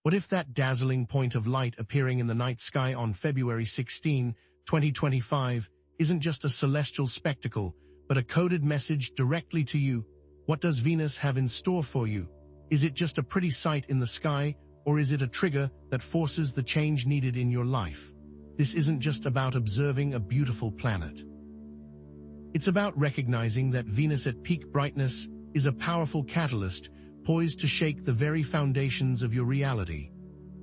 What if that dazzling point of light appearing in the night sky on February 16, 2025, isn't just a celestial spectacle, but a coded message directly to you? What does Venus have in store for you? Is it just a pretty sight in the sky, or is it a trigger that forces the change needed in your life? This isn't just about observing a beautiful planet. It's about recognizing that Venus at peak brightness is a powerful catalyst poised to shake the very foundations of your reality.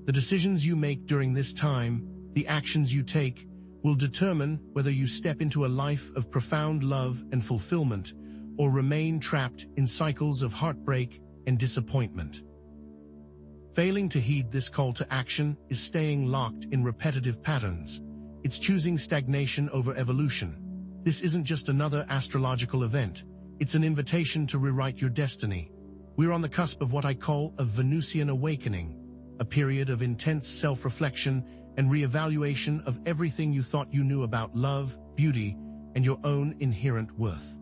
The decisions you make during this time, the actions you take, will determine whether you step into a life of profound love and fulfillment or remain trapped in cycles of heartbreak and disappointment. Failing to heed this call to action is staying locked in repetitive patterns. It's choosing stagnation over evolution. This isn't just another astrological event. It's an invitation to rewrite your destiny. We're on the cusp of what I call a Venusian awakening, a period of intense self-reflection and reevaluation of everything you thought you knew about love, beauty, and your own inherent worth.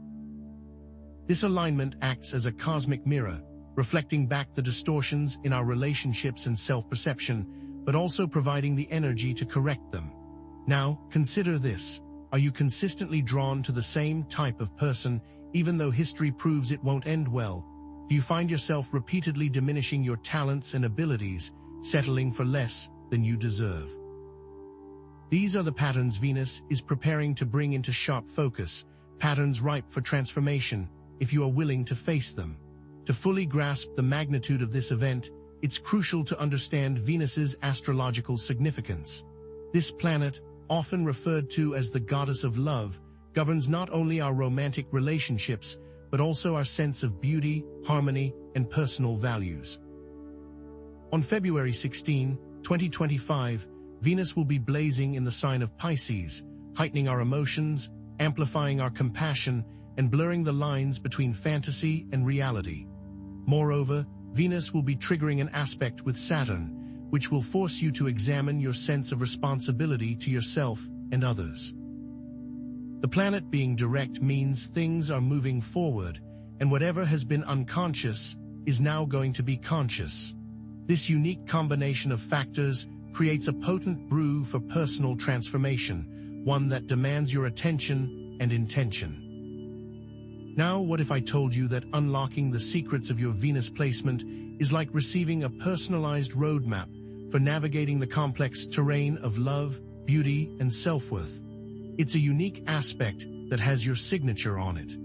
This alignment acts as a cosmic mirror, reflecting back the distortions in our relationships and self-perception, but also providing the energy to correct them. Now, consider this. Are you consistently drawn to the same type of person, even though history proves it won't end well? Do you find yourself repeatedly diminishing your talents and abilities, settling for less than you deserve? These are the patterns Venus is preparing to bring into sharp focus, patterns ripe for transformation, if you are willing to face them. To fully grasp the magnitude of this event, it's crucial to understand Venus's astrological significance. This planet, often referred to as the goddess of love, governs not only our romantic relationships, but also our sense of beauty, harmony, and personal values. On February 16, 2025, Venus will be blazing in the sign of Pisces, heightening our emotions, amplifying our compassion, and blurring the lines between fantasy and reality. Moreover, Venus will be triggering an aspect with Saturn, which will force you to examine your sense of responsibility to yourself and others. The planet being direct means things are moving forward, and whatever has been unconscious is now going to be conscious. This unique combination of factors creates a potent brew for personal transformation, one that demands your attention and intention. Now, what if I told you that unlocking the secrets of your Venus placement is like receiving a personalized roadmap for navigating the complex terrain of love, beauty, and self-worth? It's a unique aspect that has your signature on it.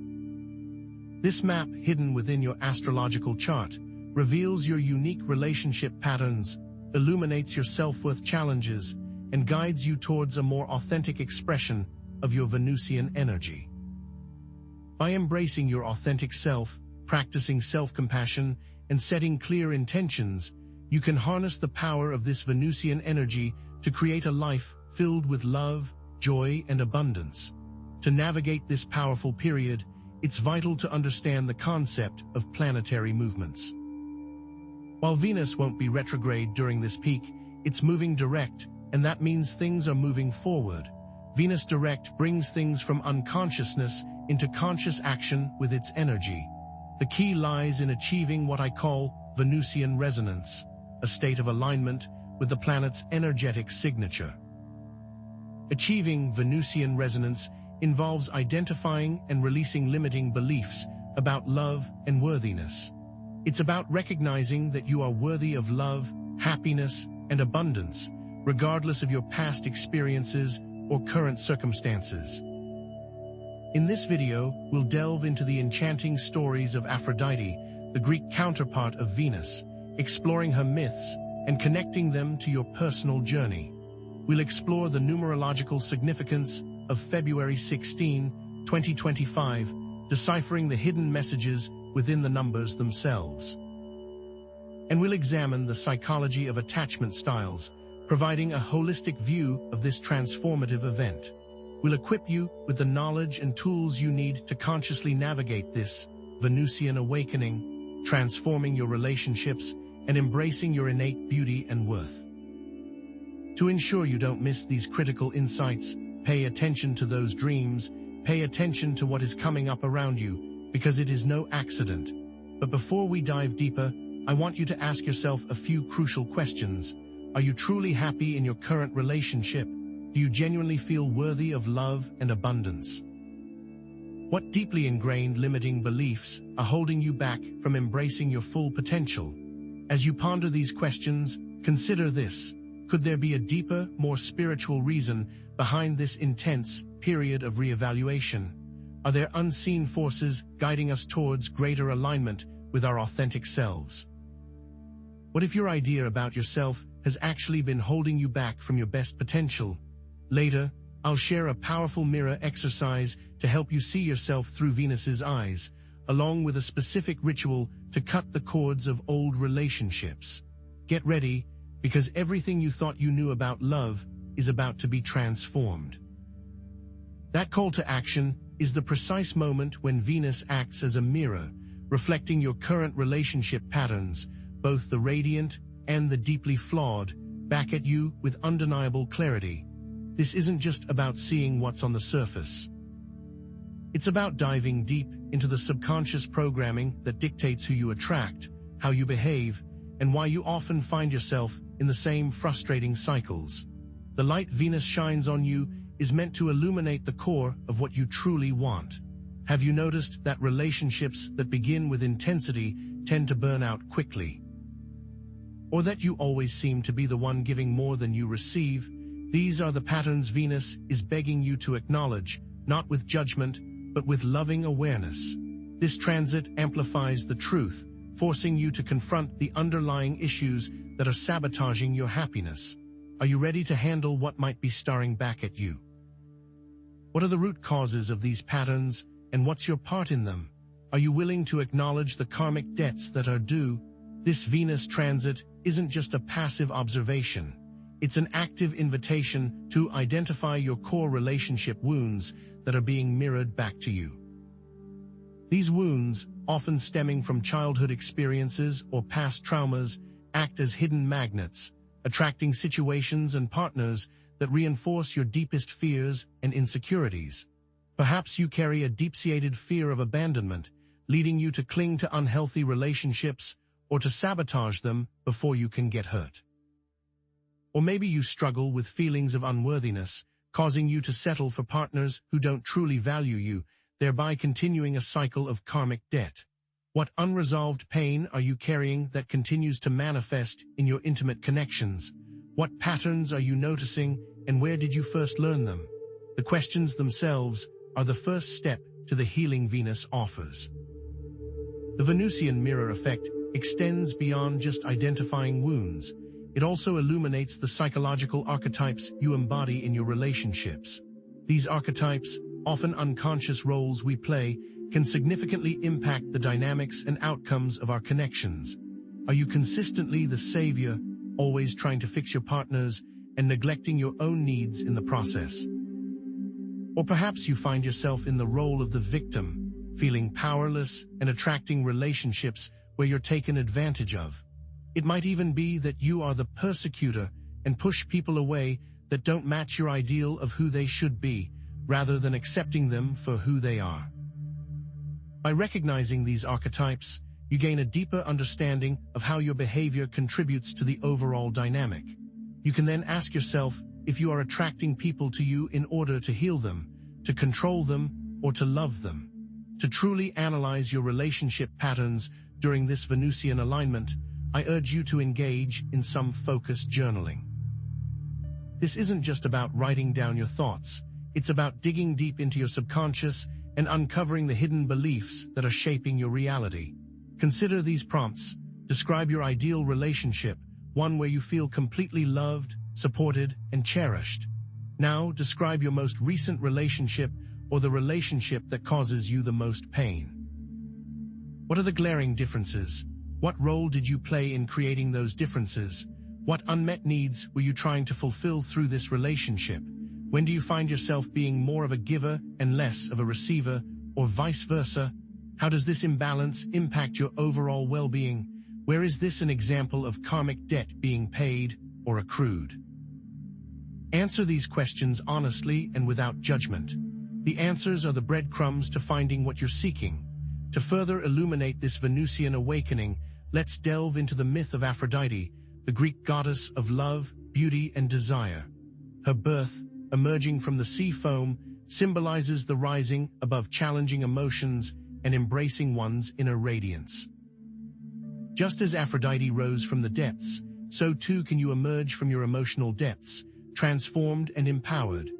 This map, hidden within your astrological chart, reveals your unique relationship patterns, illuminates your self-worth challenges, and guides you towards a more authentic expression of your Venusian energy. By embracing your authentic self, practicing self-compassion, and setting clear intentions, you can harness the power of this Venusian energy to create a life filled with love, joy, and abundance. To navigate this powerful period, it's vital to understand the concept of planetary movements. While Venus won't be retrograde during this peak, it's moving direct, and that means things are moving forward. Venus direct brings things from unconsciousness into conscious action with its energy. The key lies in achieving what I call Venusian resonance, a state of alignment with the planet's energetic signature. Achieving Venusian resonance involves identifying and releasing limiting beliefs about love and worthiness. It's about recognizing that you are worthy of love, happiness, and abundance, regardless of your past experiences or current circumstances. In this video, we'll delve into the enchanting stories of Aphrodite, the Greek counterpart of Venus, exploring her myths and connecting them to your personal journey. We'll explore the numerological significance of February 16, 2025, deciphering the hidden messages within the numbers themselves. And we'll examine the psychology of attachment styles, providing a holistic view of this transformative event. We'll equip you with the knowledge and tools you need to consciously navigate this Venusian awakening, transforming your relationships and embracing your innate beauty and worth. To ensure you don't miss these critical insights, pay attention to those dreams, pay attention to what is coming up around you, because it is no accident. But before we dive deeper, I want you to ask yourself a few crucial questions. Are you truly happy in your current relationship? Do you genuinely feel worthy of love and abundance? What deeply ingrained limiting beliefs are holding you back from embracing your full potential? As you ponder these questions, consider this. Could there be a deeper, more spiritual reason behind this intense period of reevaluation? Are there unseen forces guiding us towards greater alignment with our authentic selves? What if your idea about yourself has actually been holding you back from your best potential? Later, I'll share a powerful mirror exercise to help you see yourself through Venus's eyes, along with a specific ritual to cut the cords of old relationships. Get ready, because everything you thought you knew about love is about to be transformed. That call to action is the precise moment when Venus acts as a mirror, reflecting your current relationship patterns, both the radiant and the deeply flawed, back at you with undeniable clarity. This isn't just about seeing what's on the surface. It's about diving deep into the subconscious programming that dictates who you attract, how you behave, and why you often find yourself in the same frustrating cycles. The light Venus shines on you is meant to illuminate the core of what you truly want. Have you noticed that relationships that begin with intensity tend to burn out quickly? Or that you always seem to be the one giving more than you receive? These are the patterns Venus is begging you to acknowledge, not with judgment, but with loving awareness. This transit amplifies the truth, forcing you to confront the underlying issues that are sabotaging your happiness. Are you ready to handle what might be staring back at you? What are the root causes of these patterns, and what's your part in them? Are you willing to acknowledge the karmic debts that are due? This Venus transit isn't just a passive observation. It's an active invitation to identify your core relationship wounds that are being mirrored back to you. These wounds, often stemming from childhood experiences or past traumas, act as hidden magnets, attracting situations and partners that reinforce your deepest fears and insecurities. Perhaps you carry a deep-seated fear of abandonment, leading you to cling to unhealthy relationships or to sabotage them before you can get hurt. Or maybe you struggle with feelings of unworthiness, causing you to settle for partners who don't truly value you, thereby continuing a cycle of karmic debt. What unresolved pain are you carrying that continues to manifest in your intimate connections? What patterns are you noticing, and where did you first learn them? The questions themselves are the first step to the healing Venus offers. The Venusian mirror effect extends beyond just identifying wounds. It also illuminates the psychological archetypes you embody in your relationships. These archetypes, often unconscious roles we play, can significantly impact the dynamics and outcomes of our connections. Are you consistently the savior, always trying to fix your partners and neglecting your own needs in the process? Or perhaps you find yourself in the role of the victim, feeling powerless and attracting relationships where you're taken advantage of. It might even be that you are the persecutor and push people away that don't match your ideal of who they should be, rather than accepting them for who they are. By recognizing these archetypes, you gain a deeper understanding of how your behavior contributes to the overall dynamic. You can then ask yourself if you are attracting people to you in order to heal them, to control them, or to love them. To truly analyze your relationship patterns during this Venusian alignment, I urge you to engage in some focused journaling. This isn't just about writing down your thoughts. It's about digging deep into your subconscious and uncovering the hidden beliefs that are shaping your reality. Consider these prompts. Describe your ideal relationship, one where you feel completely loved, supported, and cherished. Now, describe your most recent relationship or the relationship that causes you the most pain. What are the glaring differences? What role did you play in creating those differences? What unmet needs were you trying to fulfill through this relationship? When do you find yourself being more of a giver and less of a receiver, or vice versa? How does this imbalance impact your overall well-being? Where is this an example of karmic debt being paid or accrued? Answer these questions honestly and without judgment. The answers are the breadcrumbs to finding what you're seeking. To further illuminate this Venusian awakening, let's delve into the myth of Aphrodite, the Greek goddess of love, beauty, and desire. Her birth, emerging from the sea foam, symbolizes the rising above challenging emotions and embracing one's inner radiance. Just as Aphrodite rose from the depths, so too can you emerge from your emotional depths, transformed and empowered.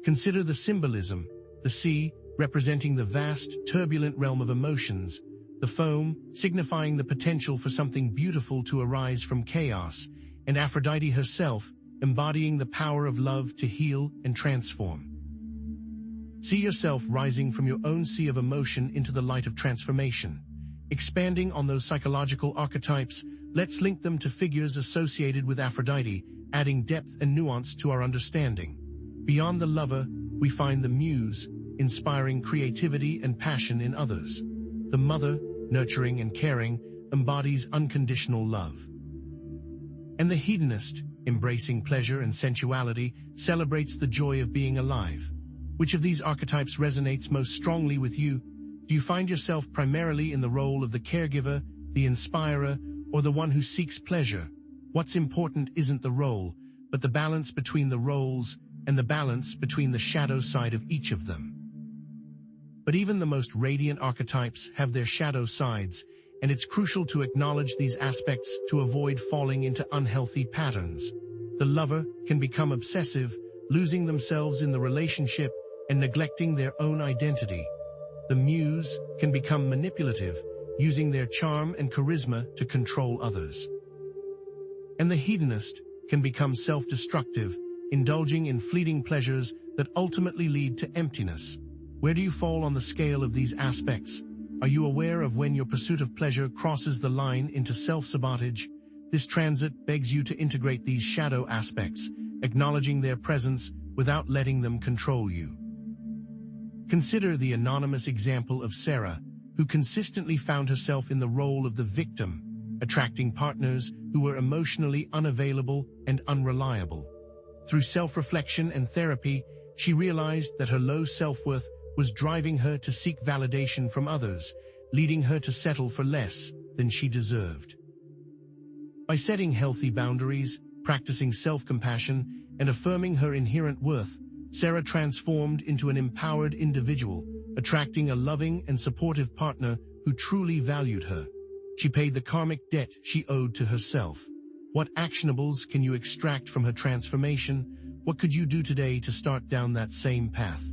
Consider the symbolism: the sea, representing the vast, turbulent realm of emotions; the foam, signifying the potential for something beautiful to arise from chaos; and Aphrodite herself, embodying the power of love to heal and transform. See yourself rising from your own sea of emotion into the light of transformation. Expanding on those psychological archetypes, let's link them to figures associated with Aphrodite, adding depth and nuance to our understanding. Beyond the lover, we find the muse, inspiring creativity and passion in others. The mother, nurturing and caring, embodies unconditional love. And the hedonist, embracing pleasure and sensuality, celebrates the joy of being alive. Which of these archetypes resonates most strongly with you? Do you find yourself primarily in the role of the caregiver, the inspirer, or the one who seeks pleasure? What's important isn't the role, but the balance between the roles and the balance between the shadow side of each of them. But even the most radiant archetypes have their shadow sides, and it's crucial to acknowledge these aspects to avoid falling into unhealthy patterns. The lover can become obsessive, losing themselves in the relationship and neglecting their own identity. The muse can become manipulative, using their charm and charisma to control others. And the hedonist can become self-destructive, indulging in fleeting pleasures that ultimately lead to emptiness. Where do you fall on the scale of these aspects? Are you aware of when your pursuit of pleasure crosses the line into self-sabotage? This transit begs you to integrate these shadow aspects, acknowledging their presence without letting them control you. Consider the anonymous example of Sarah, who consistently found herself in the role of the victim, attracting partners who were emotionally unavailable and unreliable. Through self-reflection and therapy, she realized that her low self-worth was driving her to seek validation from others, leading her to settle for less than she deserved. By setting healthy boundaries, practicing self-compassion, and affirming her inherent worth, Sarah transformed into an empowered individual, attracting a loving and supportive partner who truly valued her. She paid the karmic debt she owed to herself. What actionables can you extract from her transformation? What could you do today to start down that same path?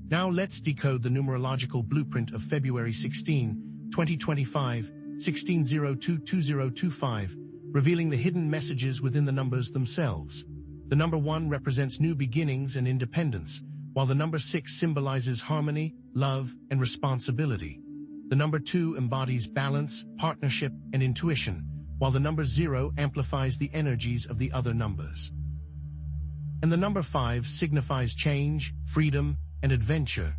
Now let's decode the numerological blueprint of February 16, 2025, 16022025, revealing the hidden messages within the numbers themselves. The number 1 represents new beginnings and independence, while the number 6 symbolizes harmony, love, and responsibility. The number 2 embodies balance, partnership, and intuition, while the number 0 amplifies the energies of the other numbers. And the number 5 signifies change, freedom, and adventure.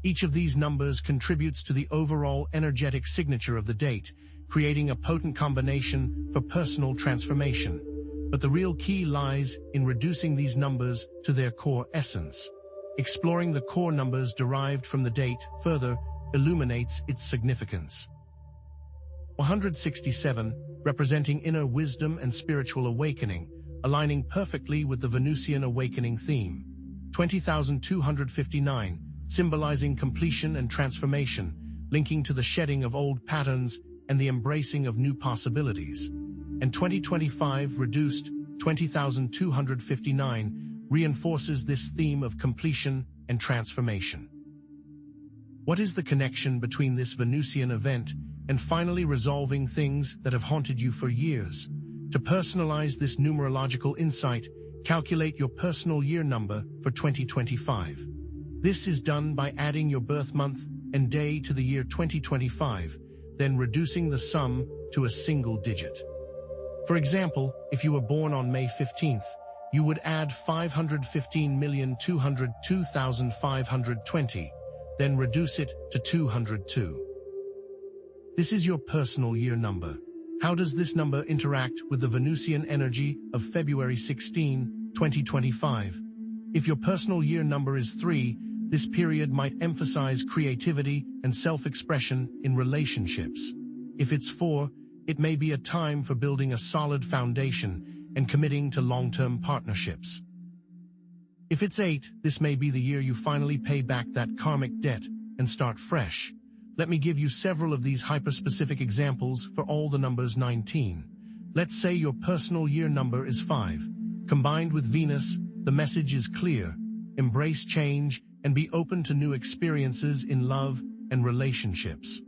Each of these numbers contributes to the overall energetic signature of the date, creating a potent combination for personal transformation. But the real key lies in reducing these numbers to their core essence. Exploring the core numbers derived from the date further illuminates its significance. 167, representing inner wisdom and spiritual awakening, aligning perfectly with the Venusian awakening theme. 20,259, symbolizing completion and transformation, linking to the shedding of old patterns and the embracing of new possibilities. And 2025 reduced, 20,259, reinforces this theme of completion and transformation. What is the connection between this Venusian event and finally resolving things that have haunted you for years? To personalize this numerological insight, calculate your personal year number for 2025. This is done by adding your birth month and day to the year 2025, then reducing the sum to a single digit. For example, if you were born on May 15th, you would add 515,202,520, then reduce it to 202. This is your personal year number. How does this number interact with the Venusian energy of February 16, 2025? If your personal year number is 3, this period might emphasize creativity and self-expression in relationships. If it's 4, it may be a time for building a solid foundation and committing to long-term partnerships. If it's 8, this may be the year you finally pay back that karmic debt and start fresh. Let me give you several of these hyper-specific examples for all the numbers 19. Let's say your personal year number is 5. Combined with Venus, the message is clear. Embrace change and be open to new experiences in love and relationships.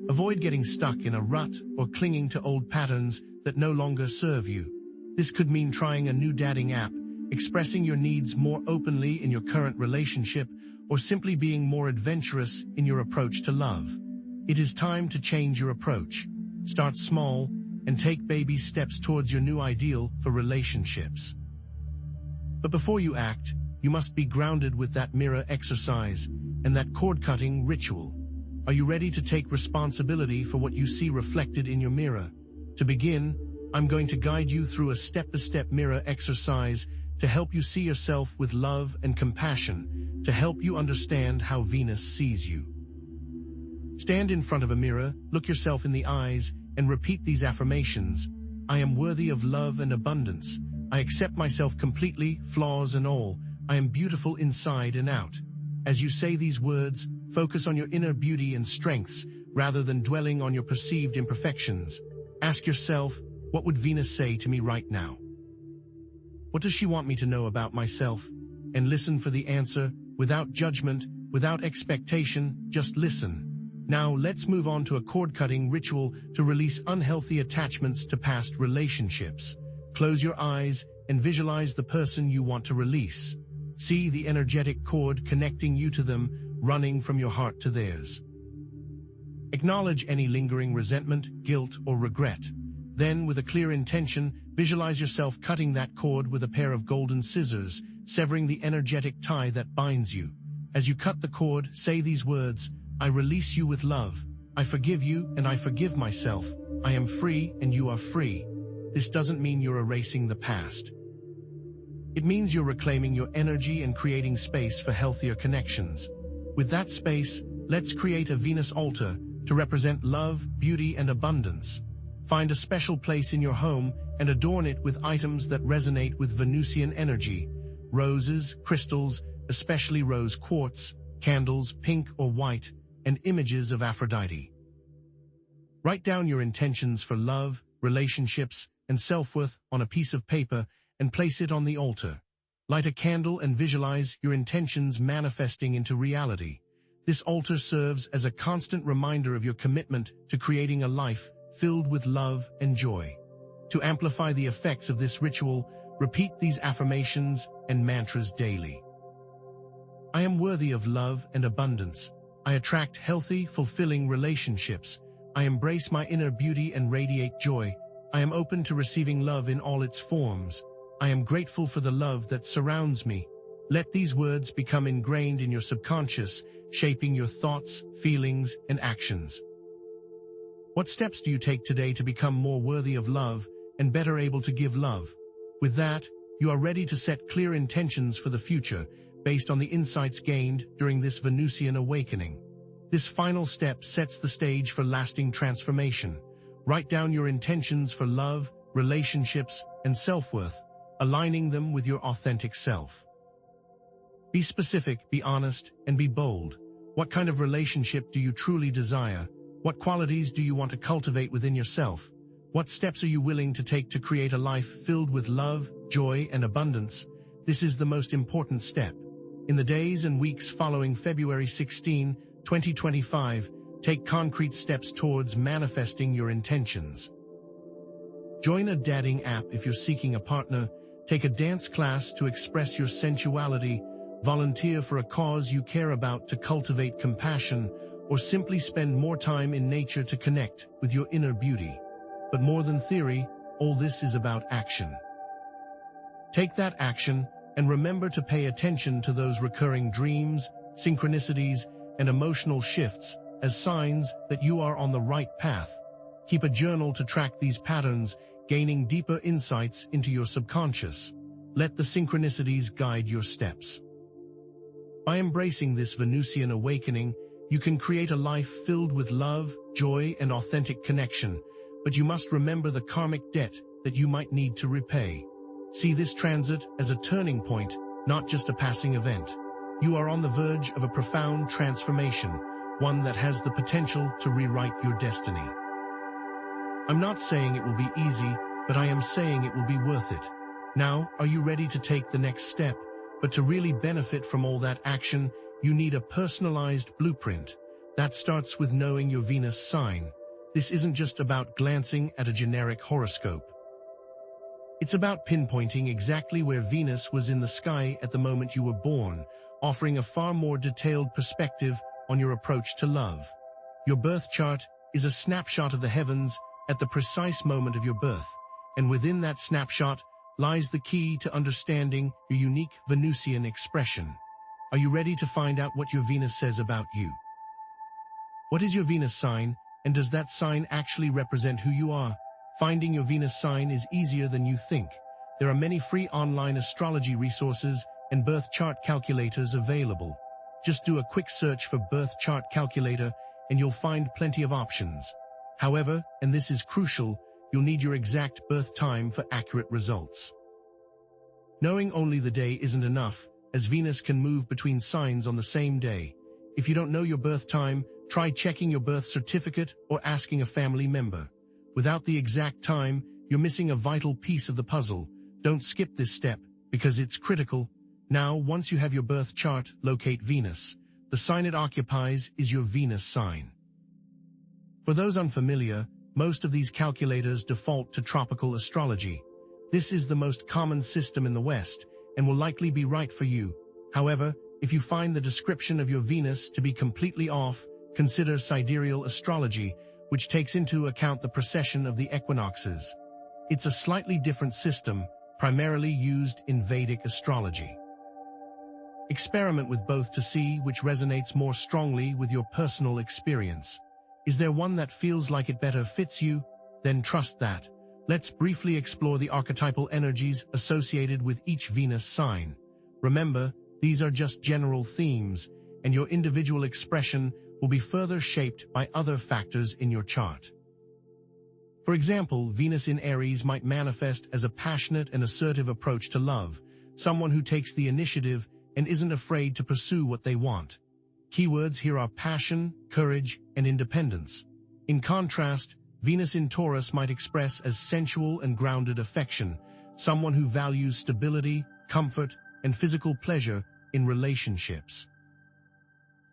Avoid getting stuck in a rut or clinging to old patterns that no longer serve you. This could mean trying a new dating app, expressing your needs more openly in your current relationship, or simply being more adventurous in your approach to love. It is time to change your approach. Start small and take baby steps towards your new ideal for relationships. But before you act, you must be grounded with that mirror exercise and that cord-cutting ritual. Are you ready to take responsibility for what you see reflected in your mirror? To begin, I'm going to guide you through a step-by-step mirror exercise to help you see yourself with love and compassion, to help you understand how Venus sees you. Stand in front of a mirror, look yourself in the eyes, and repeat these affirmations. I am worthy of love and abundance. I accept myself completely, flaws and all. I am beautiful inside and out. As you say these words, focus on your inner beauty and strengths, rather than dwelling on your perceived imperfections. Ask yourself, what would Venus say to me right now? What does she want me to know about myself? And listen for the answer, without judgment, without expectation, just listen. Now let's move on to a cord-cutting ritual to release unhealthy attachments to past relationships. Close your eyes and visualize the person you want to release. See the energetic cord connecting you to them, running from your heart to theirs. Acknowledge any lingering resentment, guilt, or regret. Then, with a clear intention, visualize yourself cutting that cord with a pair of golden scissors, severing the energetic tie that binds you. As you cut the cord, say these words: I release you with love. I forgive you and I forgive myself. I am free and you are free. This doesn't mean you're erasing the past. It means you're reclaiming your energy and creating space for healthier connections. With that space, let's create a Venus altar to represent love, beauty, and abundance. Find a special place in your home and adorn it with items that resonate with Venusian energy: roses, crystals, especially rose quartz, candles, pink or white, and images of Aphrodite. Write down your intentions for love, relationships, and self-worth on a piece of paper and place it on the altar. Light a candle and visualize your intentions manifesting into reality. This altar serves as a constant reminder of your commitment to creating a life filled with love and joy. To amplify the effects of this ritual, repeat these affirmations and mantras daily. I am worthy of love and abundance. I attract healthy, fulfilling relationships. I embrace my inner beauty and radiate joy. I am open to receiving love in all its forms. I am grateful for the love that surrounds me. Let these words become ingrained in your subconscious, shaping your thoughts, feelings, and actions. What steps do you take today to become more worthy of love and better able to give love? With that, you are ready to set clear intentions for the future, based on the insights gained during this Venusian awakening. This final step sets the stage for lasting transformation. Write down your intentions for love, relationships, and self-worth, aligning them with your authentic self. Be specific, be honest, and be bold. What kind of relationship do you truly desire? What qualities do you want to cultivate within yourself? What steps are you willing to take to create a life filled with love, joy, and abundance? This is the most important step. In the days and weeks following February 16, 2025, take concrete steps towards manifesting your intentions. Join a dating app if you're seeking a partner, take a dance class to express your sensuality, volunteer for a cause you care about to cultivate compassion, or simply spend more time in nature to connect with your inner beauty. But more than theory, all this is about action. Take that action and remember to pay attention to those recurring dreams, synchronicities, and emotional shifts as signs that you are on the right path. Keep a journal to track these patterns, gaining deeper insights into your subconscious. Let the synchronicities guide your steps. By embracing this Venusian awakening, You can create a life filled with love, joy, and authentic connection, but you must remember the karmic debt that you might need to repay. See this transit as a turning point, not just a passing event. You are on the verge of a profound transformation, one that has the potential to rewrite your destiny. I'm not saying it will be easy, but I am saying it will be worth it. Now, are you ready to take the next step? But to really benefit from all that action, you need a personalized blueprint. That starts with knowing your Venus sign. This isn't just about glancing at a generic horoscope. It's about pinpointing exactly where Venus was in the sky at the moment you were born, offering a far more detailed perspective on your approach to love. Your birth chart is a snapshot of the heavens at the precise moment of your birth, and within that snapshot lies the key to understanding your unique Venusian expression. Are you ready to find out what your Venus says about you? What is your Venus sign, and does that sign actually represent who you are? Finding your Venus sign is easier than you think. There are many free online astrology resources and birth chart calculators available. Just do a quick search for birth chart calculator and you'll find plenty of options. However, and this is crucial, you'll need your exact birth time for accurate results. Knowing only the day isn't enough, as Venus can move between signs on the same day. If you don't know your birth time, try checking your birth certificate or asking a family member. Without the exact time, you're missing a vital piece of the puzzle. Don't skip this step, because it's critical. Now, once you have your birth chart, locate Venus. The sign it occupies is your Venus sign. For those unfamiliar, most of these calculators default to tropical astrology. This is the most common system in the West, and will likely be right for you. However, if you find the description of your Venus to be completely off, consider sidereal astrology, which takes into account the precession of the equinoxes. It's a slightly different system, primarily used in Vedic astrology. Experiment with both to see which resonates more strongly with your personal experience. Is there one that feels like it better fits you? Then trust that. Let's briefly explore the archetypal energies associated with each Venus sign. Remember, these are just general themes, and your individual expression will be further shaped by other factors in your chart. For example, Venus in Aries might manifest as a passionate and assertive approach to love, someone who takes the initiative and isn't afraid to pursue what they want. Keywords here are passion, courage, and independence. In contrast, Venus in Taurus might express as sensual and grounded affection, someone who values stability, comfort, and physical pleasure in relationships.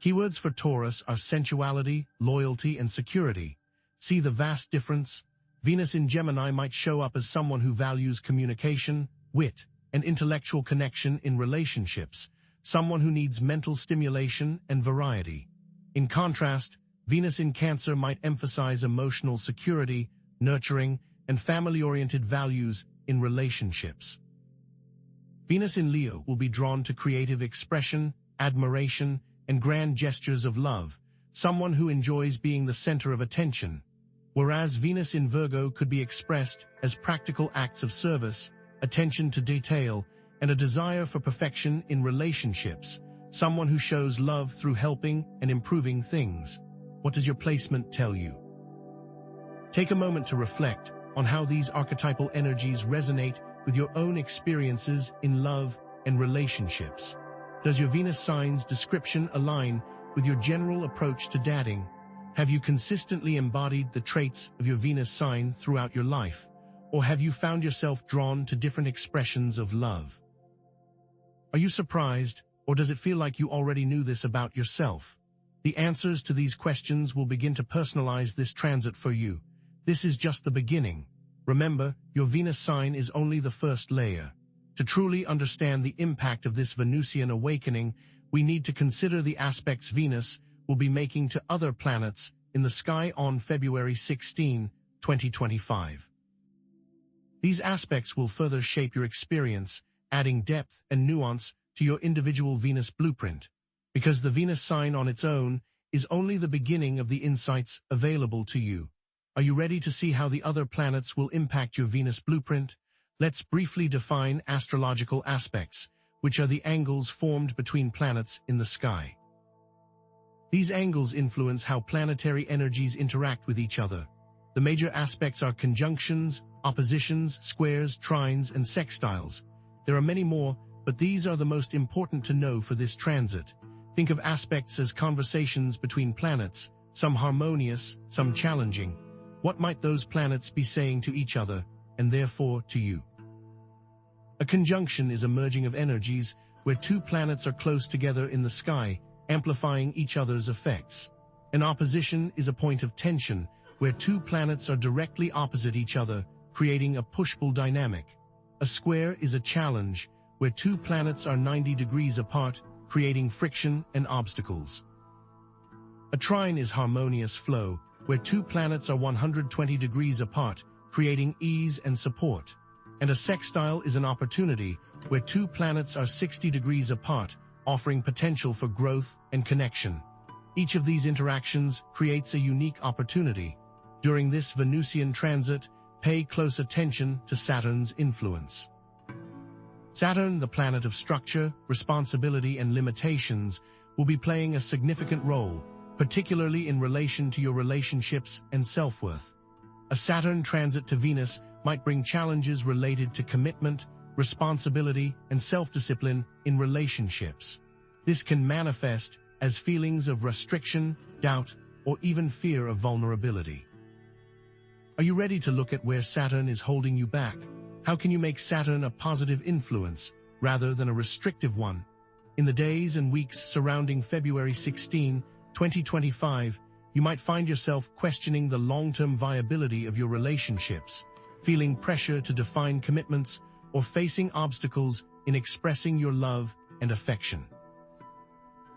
Keywords for Taurus are sensuality, loyalty, and security. See the vast difference? Venus in Gemini might show up as someone who values communication, wit, and intellectual connection in relationships, someone who needs mental stimulation and variety. In contrast, Venus in Cancer might emphasize emotional security, nurturing, and family-oriented values in relationships. Venus in Leo will be drawn to creative expression, admiration, and grand gestures of love, someone who enjoys being the center of attention, whereas Venus in Virgo could be expressed as practical acts of service, attention to detail, and a desire for perfection in relationships, someone who shows love through helping and improving things. What does your placement tell you? Take a moment to reflect on how these archetypal energies resonate with your own experiences in love and relationships. Does your Venus sign's description align with your general approach to dating? Have you consistently embodied the traits of your Venus sign throughout your life? Or have you found yourself drawn to different expressions of love? Are you surprised, or does it feel like you already knew this about yourself? The answers to these questions will begin to personalize this transit for you. This is just the beginning. Remember, your Venus sign is only the first layer. To truly understand the impact of this Venusian awakening, we need to consider the aspects Venus will be making to other planets in the sky on February 16, 2025. These aspects will further shape your experience, adding depth and nuance to your individual Venus blueprint, because the Venus sign on its own is only the beginning of the insights available to you. Are you ready to see how the other planets will impact your Venus blueprint? Let's briefly define astrological aspects, which are the angles formed between planets in the sky. These angles influence how planetary energies interact with each other. The major aspects are conjunctions, oppositions, squares, trines, and sextiles. There are many more, but these are the most important to know for this transit. Think of aspects as conversations between planets, some harmonious, some challenging. What might those planets be saying to each other, and therefore to you? A conjunction is a merging of energies where two planets are close together in the sky, amplifying each other's effects. An opposition is a point of tension where two planets are directly opposite each other, creating a push-pull dynamic. A square is a challenge where two planets are 90 degrees apart, creating friction and obstacles. A trine is harmonious flow where two planets are 120 degrees apart, creating ease and support. And a sextile is an opportunity where two planets are 60 degrees apart, offering potential for growth and connection. Each of these interactions creates a unique opportunity. During this Venusian transit, pay close attention to Saturn's influence. Saturn, the planet of structure, responsibility, and limitations, will be playing a significant role, particularly in relation to your relationships and self-worth. A Saturn transit to Venus might bring challenges related to commitment, responsibility, and self-discipline in relationships. This can manifest as feelings of restriction, doubt, or even fear of vulnerability. Are you ready to look at where Saturn is holding you back? How can you make Saturn a positive influence rather than a restrictive one? In the days and weeks surrounding February 16, 2025, you might find yourself questioning the long-term viability of your relationships, feeling pressure to define commitments, or facing obstacles in expressing your love and affection.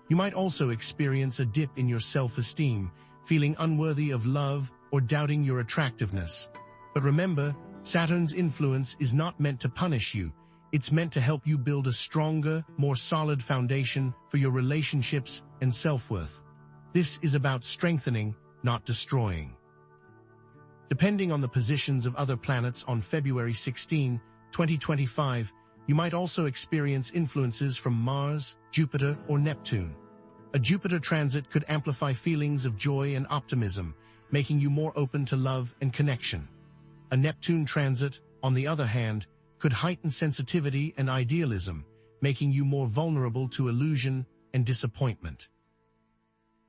You might also experience a dip in your self-esteem, feeling unworthy of love or doubting your attractiveness. But remember, Saturn's influence is not meant to punish you. It's meant to help you build a stronger, more solid foundation for your relationships and self-worth. This is about strengthening, not destroying. Depending on the positions of other planets on February 16, 2025, you might also experience influences from Mars, Jupiter, or Neptune. A Jupiter transit could amplify feelings of joy and optimism, making you more open to love and connection. A Neptune transit, on the other hand, could heighten sensitivity and idealism, making you more vulnerable to illusion and disappointment.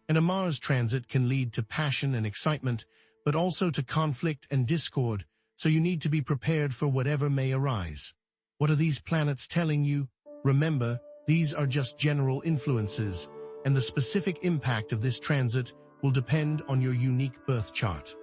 And a Mars transit can lead to passion and excitement, but also to conflict and discord, so you need to be prepared for whatever may arise. What are these planets telling you? Remember, these are just general influences, and the specific impact of this transit will depend on your unique birth chart.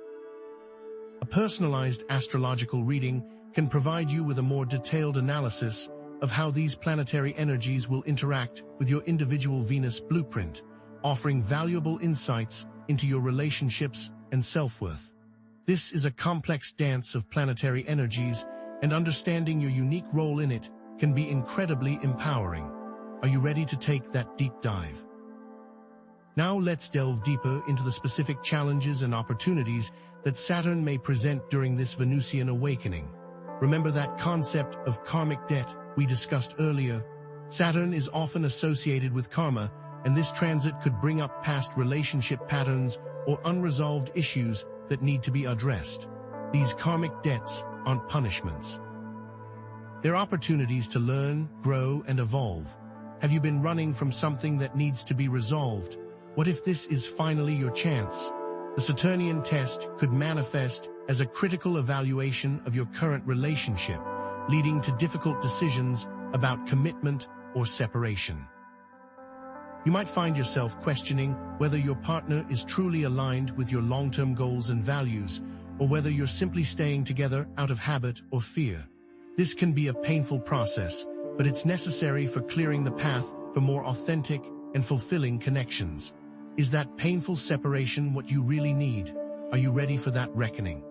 A personalized astrological reading can provide you with a more detailed analysis of how these planetary energies will interact with your individual Venus blueprint, offering valuable insights into your relationships and self-worth. This is a complex dance of planetary energies, and understanding your unique role in it can be incredibly empowering. Are you ready to take that deep dive? Now let's delve deeper into the specific challenges and opportunities that Saturn may present during this Venusian awakening. Remember that concept of karmic debt we discussed earlier? Saturn is often associated with karma, and this transit could bring up past relationship patterns or unresolved issues that need to be addressed. These karmic debts aren't punishments. They're opportunities to learn, grow, and evolve. Have you been running from something that needs to be resolved? What if this is finally your chance? The Saturnian test could manifest as a critical evaluation of your current relationship, leading to difficult decisions about commitment or separation. You might find yourself questioning whether your partner is truly aligned with your long-term goals and values, or whether you're simply staying together out of habit or fear. This can be a painful process, but it's necessary for clearing the path for more authentic and fulfilling connections. Is that painful separation what you really need? Are you ready for that reckoning?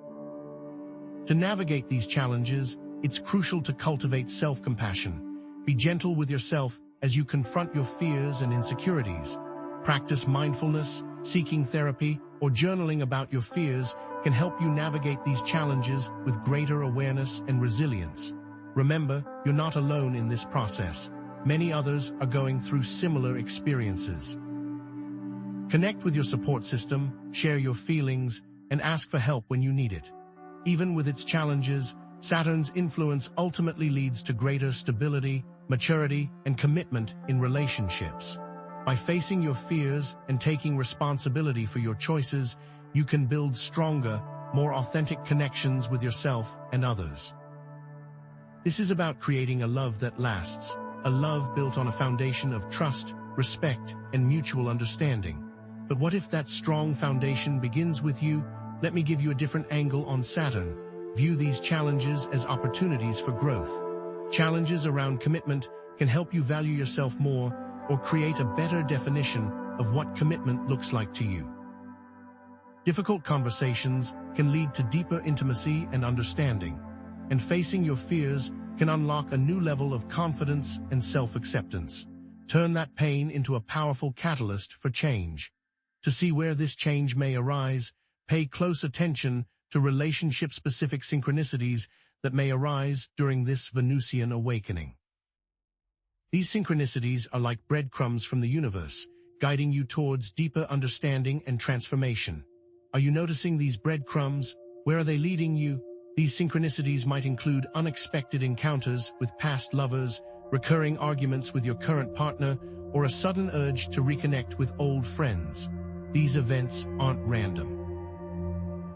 To navigate these challenges, it's crucial to cultivate self-compassion. Be gentle with yourself as you confront your fears and insecurities. Practice mindfulness, seeking therapy, or journaling about your fears can help you navigate these challenges with greater awareness and resilience. Remember, you're not alone in this process. Many others are going through similar experiences. Connect with your support system, share your feelings, and ask for help when you need it. Even with its challenges, Saturn's influence ultimately leads to greater stability, maturity, and commitment in relationships. By facing your fears and taking responsibility for your choices, you can build stronger, more authentic connections with yourself and others. This is about creating a love that lasts, a love built on a foundation of trust, respect, and mutual understanding. But what if that strong foundation begins with you? Let me give you a different angle on Saturn. View these challenges as opportunities for growth. Challenges around commitment can help you value yourself more or create a better definition of what commitment looks like to you. Difficult conversations can lead to deeper intimacy and understanding, and facing your fears can unlock a new level of confidence and self-acceptance. Turn that pain into a powerful catalyst for change. To see where this change may arise, pay close attention to relationship-specific synchronicities that may arise during this Venusian awakening. These synchronicities are like breadcrumbs from the universe, guiding you towards deeper understanding and transformation. Are you noticing these breadcrumbs? Where are they leading you? These synchronicities might include unexpected encounters with past lovers, recurring arguments with your current partner, or a sudden urge to reconnect with old friends. These events aren't random.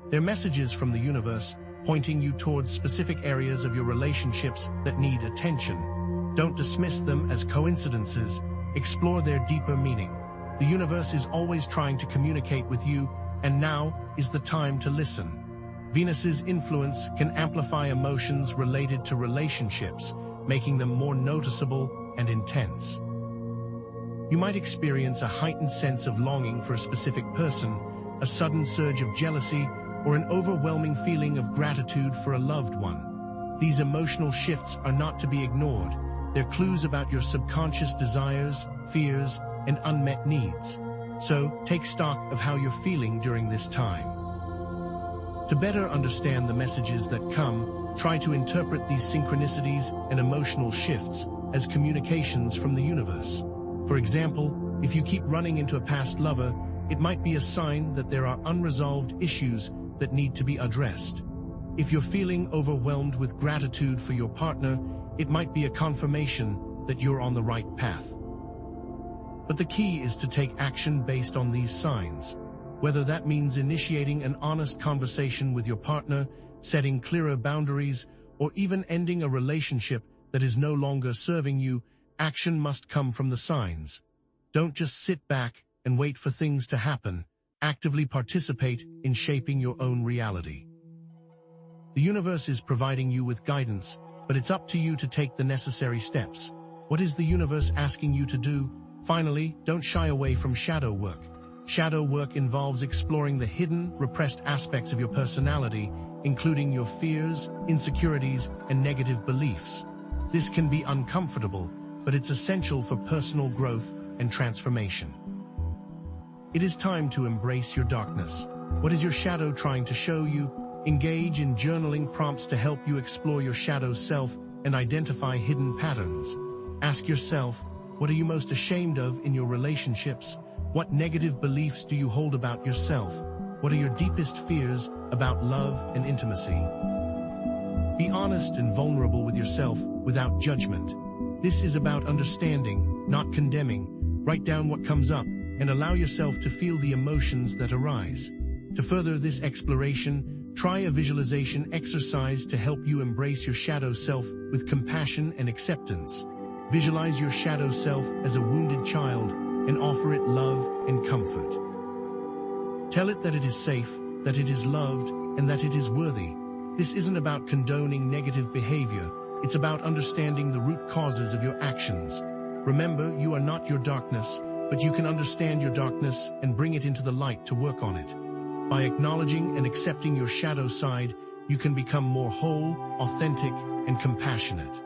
They're messages from the universe, pointing you towards specific areas of your relationships that need attention. Don't dismiss them as coincidences. Explore their deeper meaning. The universe is always trying to communicate with you, and now is the time to listen. Venus's influence can amplify emotions related to relationships, making them more noticeable and intense. You might experience a heightened sense of longing for a specific person, a sudden surge of jealousy, or an overwhelming feeling of gratitude for a loved one. These emotional shifts are not to be ignored. They're clues about your subconscious desires, fears, and unmet needs. So, take stock of how you're feeling during this time. To better understand the messages that come, try to interpret these synchronicities and emotional shifts as communications from the universe. For example, if you keep running into a past lover, it might be a sign that there are unresolved issues that need to be addressed. If you're feeling overwhelmed with gratitude for your partner, it might be a confirmation that you're on the right path. But the key is to take action based on these signs. Whether that means initiating an honest conversation with your partner, setting clearer boundaries, or even ending a relationship that is no longer serving you, action must come from the signs. Don't just sit back and wait for things to happen. Actively participate in shaping your own reality. The universe is providing you with guidance, but it's up to you to take the necessary steps. What is the universe asking you to do? Finally, don't shy away from shadow work. Shadow work involves exploring the hidden, repressed aspects of your personality, including your fears, insecurities, and negative beliefs. This can be uncomfortable, but it's essential for personal growth and transformation. It is time to embrace your darkness. What is your shadow trying to show you? Engage in journaling prompts to help you explore your shadow self and identify hidden patterns. Ask yourself, what are you most ashamed of in your relationships? What negative beliefs do you hold about yourself? What are your deepest fears about love and intimacy? Be honest and vulnerable with yourself without judgment. This is about understanding, not condemning. Write down what comes up and allow yourself to feel the emotions that arise. To further this exploration, try a visualization exercise to help you embrace your shadow self with compassion and acceptance. Visualize your shadow self as a wounded child and offer it love and comfort. Tell it that it is safe, that it is loved, and that it is worthy. This isn't about condoning negative behavior. It's about understanding the root causes of your actions. Remember, you are not your darkness, but you can understand your darkness and bring it into the light to work on it. By acknowledging and accepting your shadow side, you can become more whole, authentic, and compassionate.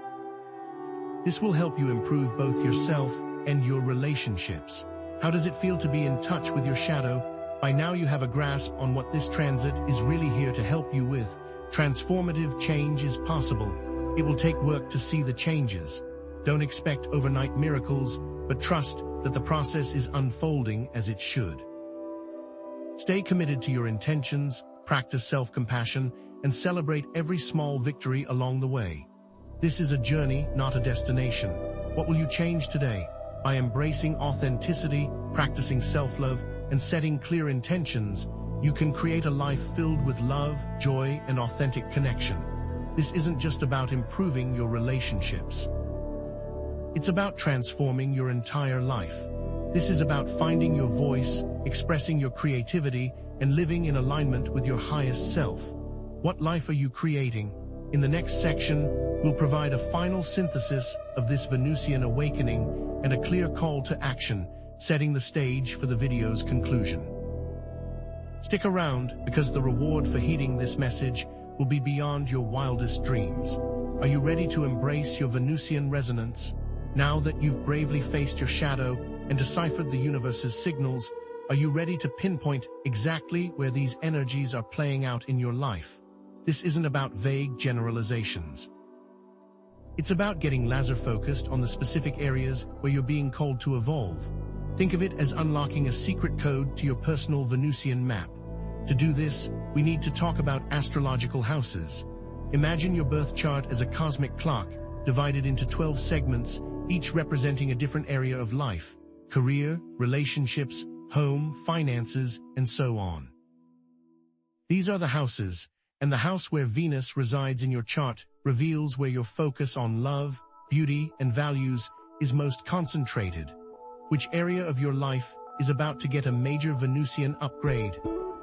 This will help you improve both yourself and your relationships. How does it feel to be in touch with your shadow? By now you have a grasp on what this transit is really here to help you with. Transformative change is possible. It will take work to see the changes. Don't expect overnight miracles, but trust that the process is unfolding as it should. Stay committed to your intentions, practice self-compassion, and celebrate every small victory along the way. This is a journey, not a destination. What will you change today? By embracing authenticity, practicing self-love, and setting clear intentions, you can create a life filled with love, joy, and authentic connection. This isn't just about improving your relationships. It's about transforming your entire life. This is about finding your voice, expressing your creativity, and living in alignment with your highest self. What life are you creating? In the next section, we'll provide a final synthesis of this Venusian awakening and a clear call to action, setting the stage for the video's conclusion. Stick around, because the reward for heeding this message will be beyond your wildest dreams. Are you ready to embrace your Venusian resonance? Now that you've bravely faced your shadow and deciphered the universe's signals, are you ready to pinpoint exactly where these energies are playing out in your life? This isn't about vague generalizations. It's about getting laser-focused on the specific areas where you're being called to evolve. Think of it as unlocking a secret code to your personal Venusian map. To do this, we need to talk about astrological houses. Imagine your birth chart as a cosmic clock, divided into 12 segments, each representing a different area of life: career, relationships, home, finances, and so on. These are the houses, and the house where Venus resides in your chart reveals where your focus on love, beauty, and values is most concentrated. Which area of your life is about to get a major Venusian upgrade?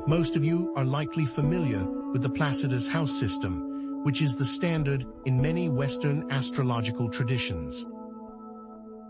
Most of you are likely familiar with the Placidus house system, which is the standard in many Western astrological traditions.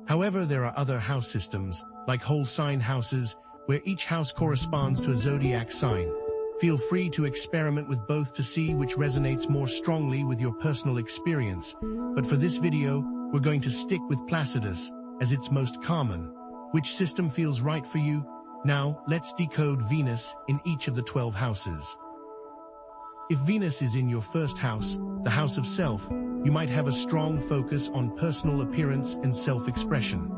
However, there are other house systems, like whole sign houses, where each house corresponds to a zodiac sign. Feel free to experiment with both to see which resonates more strongly with your personal experience. But for this video, we're going to stick with Placidus, as it's most common. Which system feels right for you? Now, let's decode Venus in each of the 12 houses. If Venus is in your first house, the house of self, you might have a strong focus on personal appearance and self-expression.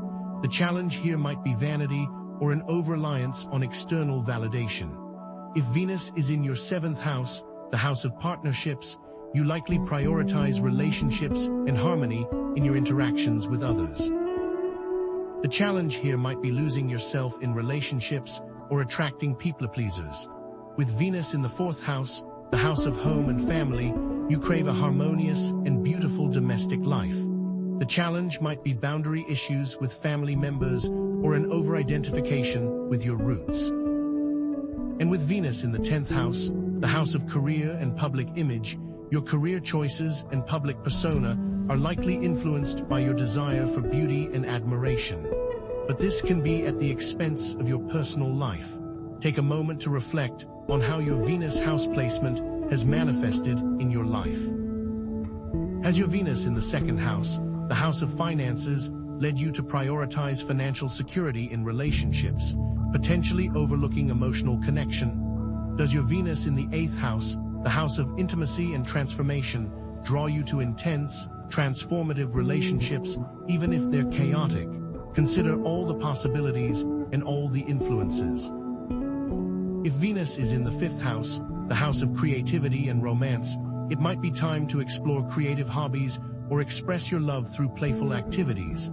The challenge here might be vanity or an over-reliance on external validation. If Venus is in your 7th house, the house of partnerships, you likely prioritize relationships and harmony in your interactions with others. The challenge here might be losing yourself in relationships or attracting people-pleasers. With Venus in the 4th house, the house of home and family, you crave a harmonious and beautiful domestic life. The challenge might be boundary issues with family members or an over-identification with your roots. And with Venus in the 10th house, the house of career and public image, your career choices and public persona are likely influenced by your desire for beauty and admiration. But this can be at the expense of your personal life. Take a moment to reflect on how your Venus house placement has manifested in your life. Has your Venus in the 2nd house, the house of finances, led you to prioritize financial security in relationships, potentially overlooking emotional connection? Does your Venus in the 8th house, the house of intimacy and transformation, draw you to intense, transformative relationships, even if they're chaotic? Consider all the possibilities and all the influences. If Venus is in the 5th house, the house of creativity and romance, it might be time to explore creative hobbies or express your love through playful activities.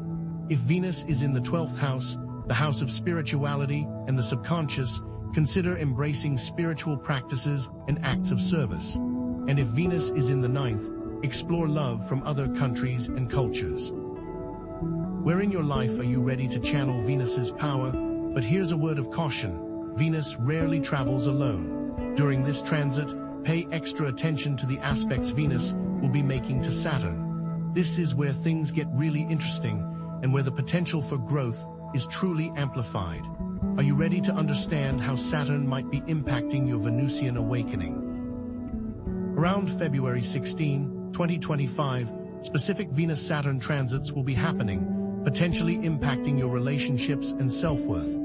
If Venus is in the 12th house, the house of spirituality and the subconscious, consider embracing spiritual practices and acts of service. And if Venus is in the 9th, explore love from other countries and cultures. Where in your life are you ready to channel Venus's power? But here's a word of caution: Venus rarely travels alone. During this transit, pay extra attention to the aspects Venus will be making to Saturn. This is where things get really interesting and where the potential for growth is truly amplified. Are you ready to understand how Saturn might be impacting your Venusian awakening? Around February 16, 2025, specific Venus-Saturn transits will be happening, potentially impacting your relationships and self-worth.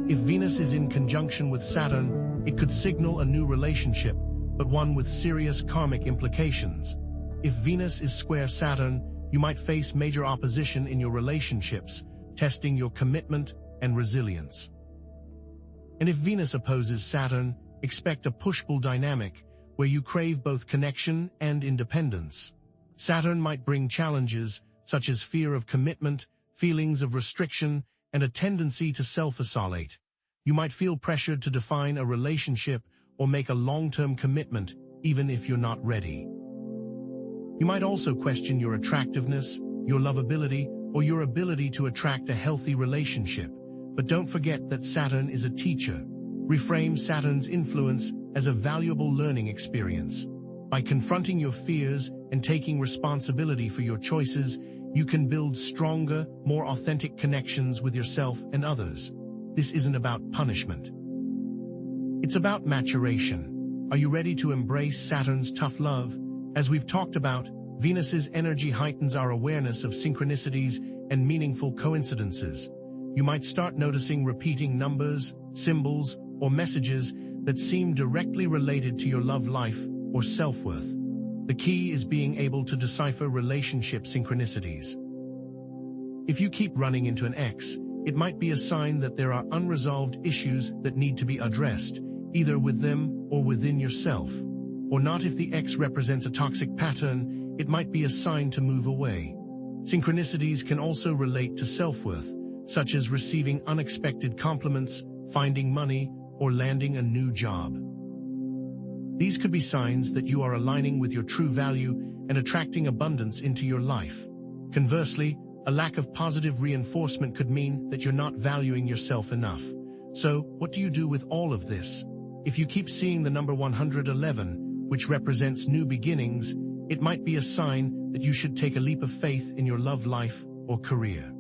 If Venus is in conjunction with Saturn, it could signal a new relationship, but one with serious karmic implications. If Venus is square Saturn, you might face major opposition in your relationships, testing your commitment and resilience. And if Venus opposes Saturn, expect a push-pull dynamic where you crave both connection and independence. Saturn might bring challenges such as fear of commitment, feelings of restriction, and a tendency to self-isolate. You might feel pressured to define a relationship or make a long-term commitment, even if you're not ready. You might also question your attractiveness, your lovability, or your ability to attract a healthy relationship. But don't forget that Saturn is a teacher. Reframe Saturn's influence as a valuable learning experience. By confronting your fears and taking responsibility for your choices, you can build stronger, more authentic connections with yourself and others. This isn't about punishment. It's about maturation. Are you ready to embrace Saturn's tough love? As we've talked about, Venus's energy heightens our awareness of synchronicities and meaningful coincidences. You might start noticing repeating numbers, symbols, or messages that seem directly related to your love life or self-worth. The key is being able to decipher relationship synchronicities. If you keep running into an ex, it might be a sign that there are unresolved issues that need to be addressed, either with them or within yourself. Or not if the ex represents a toxic pattern, it might be a sign to move away. Synchronicities can also relate to self-worth, such as receiving unexpected compliments, finding money, or landing a new job. These could be signs that you are aligning with your true value and attracting abundance into your life. Conversely, a lack of positive reinforcement could mean that you're not valuing yourself enough. So, what do you do with all of this? If you keep seeing the number 111, which represents new beginnings, it might be a sign that you should take a leap of faith in your love life or career.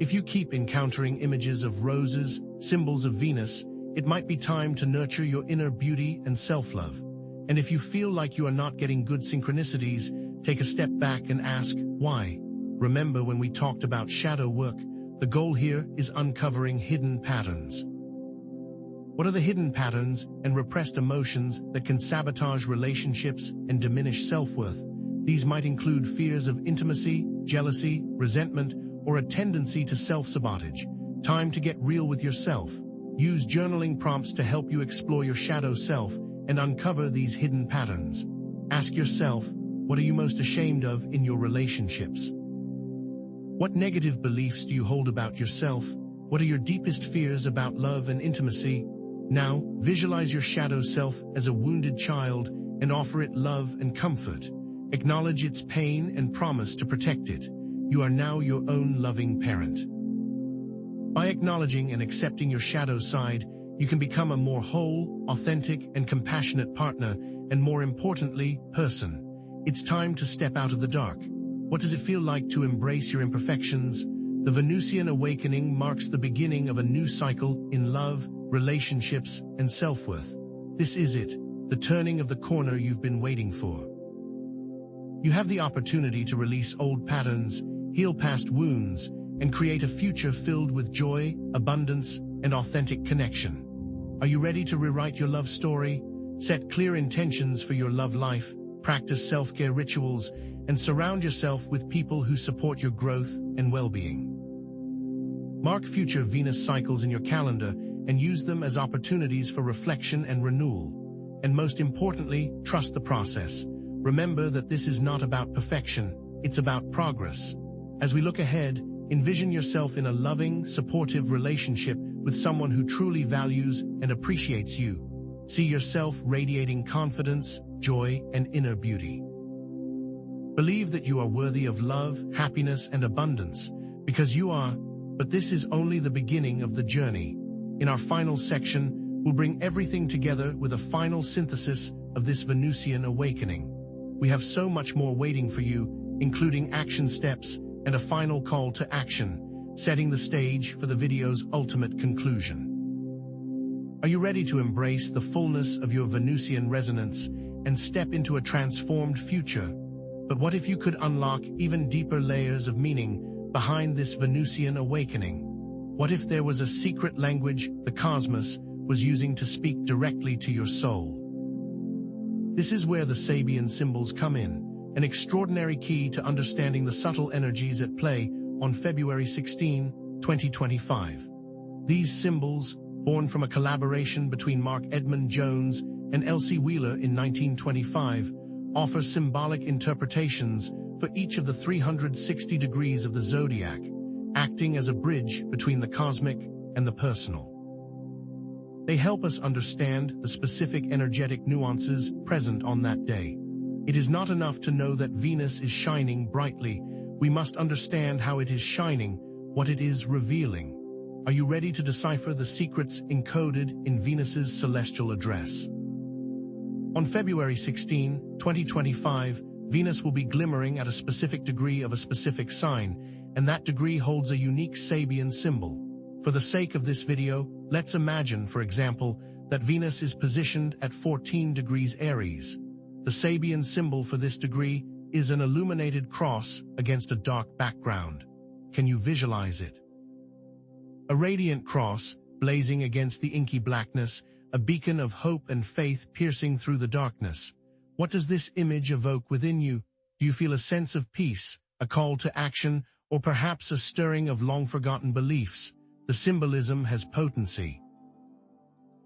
If you keep encountering images of roses, symbols of Venus, it might be time to nurture your inner beauty and self-love. And if you feel like you are not getting good synchronicities, take a step back and ask, why? Remember when we talked about shadow work, the goal here is uncovering hidden patterns. What are the hidden patterns and repressed emotions that can sabotage relationships and diminish self-worth? These might include fears of intimacy, jealousy, resentment, or a tendency to self-sabotage. Time to get real with yourself. Use journaling prompts to help you explore your shadow self and uncover these hidden patterns. Ask yourself, what are you most ashamed of in your relationships? What negative beliefs do you hold about yourself? What are your deepest fears about love and intimacy? Now, visualize your shadow self as a wounded child and offer it love and comfort. Acknowledge its pain and promise to protect it. You are now your own loving parent. By acknowledging and accepting your shadow side, you can become a more whole, authentic, and compassionate partner, and more importantly, person. It's time to step out of the dark. What does it feel like to embrace your imperfections? The Venusian awakening marks the beginning of a new cycle in love, relationships, and self-worth. This is it, the turning of the corner you've been waiting for. You have the opportunity to release old patterns, heal past wounds, and create a future filled with joy, abundance, and authentic connection. Are you ready to rewrite your love story? Set clear intentions for your love life, practice self-care rituals, and surround yourself with people who support your growth and well-being. Mark future Venus cycles in your calendar and use them as opportunities for reflection and renewal. And most importantly, trust the process. Remember that this is not about perfection, it's about progress. As we look ahead, envision yourself in a loving, supportive relationship with someone who truly values and appreciates you. See yourself radiating confidence, joy, and inner beauty. Believe that you are worthy of love, happiness, and abundance, because you are, but this is only the beginning of the journey. In our final section, we'll bring everything together with a final synthesis of this Venusian awakening. We have so much more waiting for you, including action steps and a final call to action, setting the stage for the video's ultimate conclusion. Are you ready to embrace the fullness of your Venusian resonance and step into a transformed future? But what if you could unlock even deeper layers of meaning behind this Venusian awakening? What if there was a secret language the cosmos was using to speak directly to your soul? This is where the Sabian symbols come in, an extraordinary key to understanding the subtle energies at play on February 16, 2025. These symbols, born from a collaboration between Mark Edmund Jones and Elsie Wheeler in 1925, offers symbolic interpretations for each of the 360 degrees of the zodiac, acting as a bridge between the cosmic and the personal. They help us understand the specific energetic nuances present on that day. It is not enough to know that Venus is shining brightly. We must understand how it is shining, what it is revealing. Are you ready to decipher the secrets encoded in Venus's celestial address? On February 16, 2025, Venus will be glimmering at a specific degree of a specific sign, and that degree holds a unique Sabian symbol. For the sake of this video, let's imagine, for example, that Venus is positioned at 14 degrees Aries. The Sabian symbol for this degree is an illuminated cross against a dark background. Can you visualize it? A radiant cross, blazing against the inky blackness, a beacon of hope and faith piercing through the darkness. What does this image evoke within you? Do you feel a sense of peace, a call to action, or perhaps a stirring of long-forgotten beliefs? The symbolism has potency.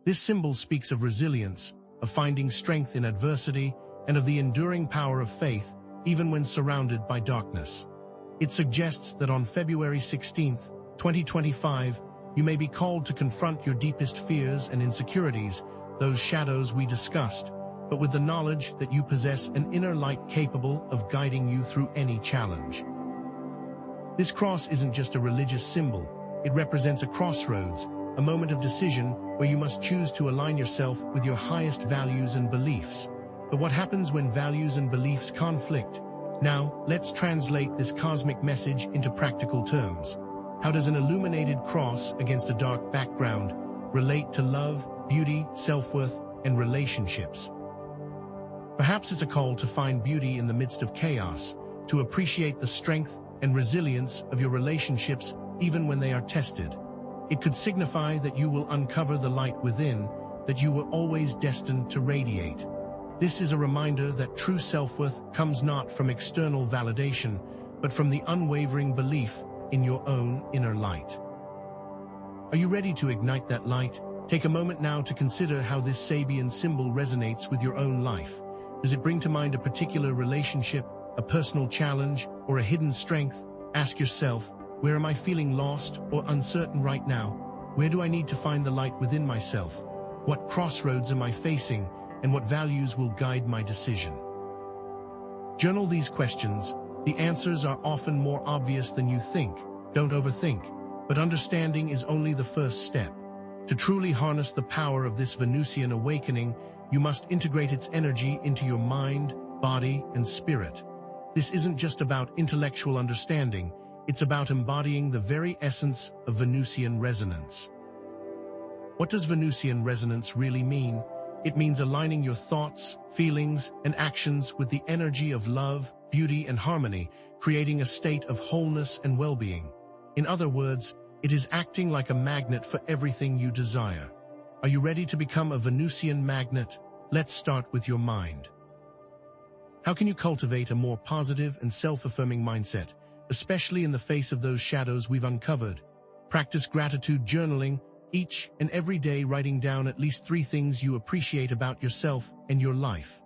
This symbol speaks of resilience, of finding strength in adversity, and of the enduring power of faith, even when surrounded by darkness. It suggests that on February 16, 2025, you may be called to confront your deepest fears and insecurities, those shadows we discussed, but with the knowledge that you possess an inner light capable of guiding you through any challenge. This cross isn't just a religious symbol. It represents a crossroads, a moment of decision where you must choose to align yourself with your highest values and beliefs. But what happens when values and beliefs conflict? Now, let's translate this cosmic message into practical terms. How does an illuminated cross against a dark background relate to love, beauty, self-worth, and relationships? Perhaps it's a call to find beauty in the midst of chaos, to appreciate the strength and resilience of your relationships even when they are tested. It could signify that you will uncover the light within, that you were always destined to radiate. This is a reminder that true self-worth comes not from external validation, but from the unwavering belief in your own inner light. Are you ready to ignite that light? Take a moment now to consider how this Sabian symbol resonates with your own life. Does it bring to mind a particular relationship, a personal challenge, or a hidden strength? Ask yourself, where am I feeling lost or uncertain right now? Where do I need to find the light within myself? What crossroads am I facing, and what values will guide my decision? Journal these questions. The answers are often more obvious than you think. Don't overthink, but understanding is only the first step. To truly harness the power of this Venusian awakening, you must integrate its energy into your mind, body, and spirit. This isn't just about intellectual understanding, it's about embodying the very essence of Venusian resonance. What does Venusian resonance really mean? It means aligning your thoughts, feelings, and actions with the energy of love, beauty, and harmony, creating a state of wholeness and well-being. In other words, it is acting like a magnet for everything you desire. Are you ready to become a Venusian magnet? Let's start with your mind. How can you cultivate a more positive and self-affirming mindset, especially in the face of those shadows we've uncovered? Practice gratitude journaling, each and every day writing down at least 3 things you appreciate about yourself and your life.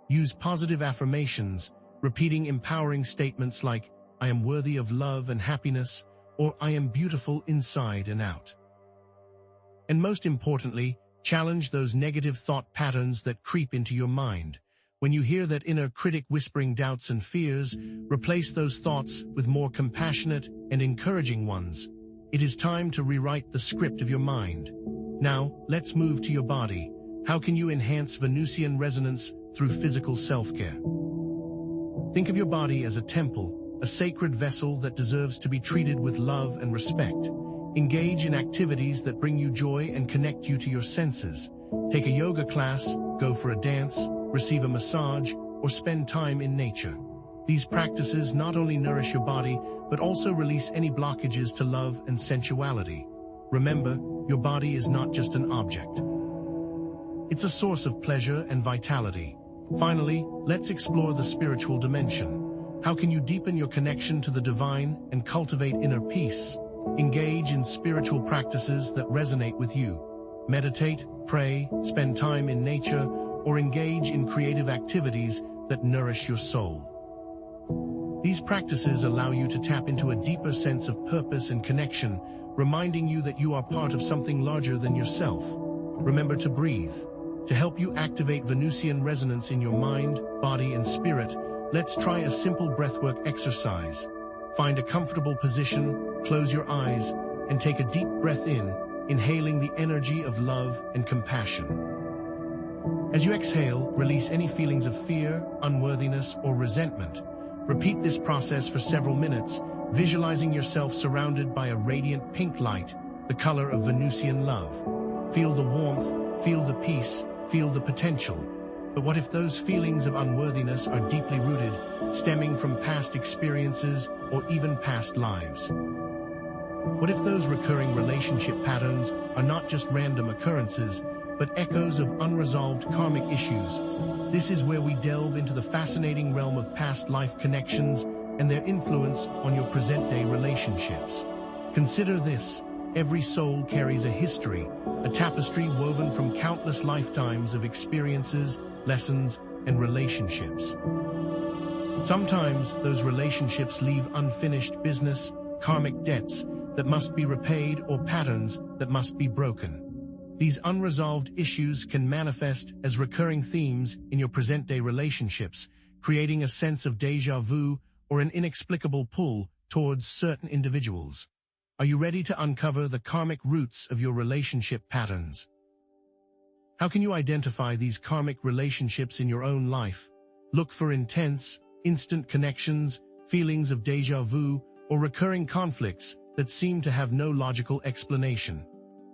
Use positive affirmations, repeating empowering statements like, I am worthy of love and happiness, or I am beautiful inside and out. And most importantly, challenge those negative thought patterns that creep into your mind. When you hear that inner critic whispering doubts and fears, replace those thoughts with more compassionate and encouraging ones. It is time to rewrite the script of your mind. Now, let's move to your body. How can you enhance Venusian resonance through physical self-care? Think of your body as a temple, a sacred vessel that deserves to be treated with love and respect. Engage in activities that bring you joy and connect you to your senses. Take a yoga class, go for a dance, receive a massage, or spend time in nature. These practices not only nourish your body, but also release any blockages to love and sensuality. Remember, your body is not just an object. It's a source of pleasure and vitality. Finally, let's explore the spiritual dimension. How can you deepen your connection to the divine and cultivate inner peace? Engage in spiritual practices that resonate with you. Meditate, pray, spend time in nature, or engage in creative activities that nourish your soul. These practices allow you to tap into a deeper sense of purpose and connection, reminding you that you are part of something larger than yourself. Remember to breathe. To help you activate Venusian resonance in your mind, body, and spirit, let's try a simple breathwork exercise. Find a comfortable position, close your eyes, and take a deep breath in, inhaling the energy of love and compassion. As you exhale, release any feelings of fear, unworthiness, or resentment. Repeat this process for several minutes, visualizing yourself surrounded by a radiant pink light, the color of Venusian love. Feel the warmth, feel the peace, feel the potential. But what if those feelings of unworthiness are deeply rooted, stemming from past experiences or even past lives? What if those recurring relationship patterns are not just random occurrences, but echoes of unresolved karmic issues? This is where we delve into the fascinating realm of past life connections and their influence on your present-day relationships. Consider this: every soul carries a history, a tapestry woven from countless lifetimes of experiences, lessons, and relationships. Sometimes those relationships leave unfinished business, karmic debts that must be repaid, or patterns that must be broken. These unresolved issues can manifest as recurring themes in your present-day relationships, creating a sense of déjà vu or an inexplicable pull towards certain individuals. Are you ready to uncover the karmic roots of your relationship patterns? How can you identify these karmic relationships in your own life? Look for intense, instant connections, feelings of déjà vu, or recurring conflicts that seem to have no logical explanation.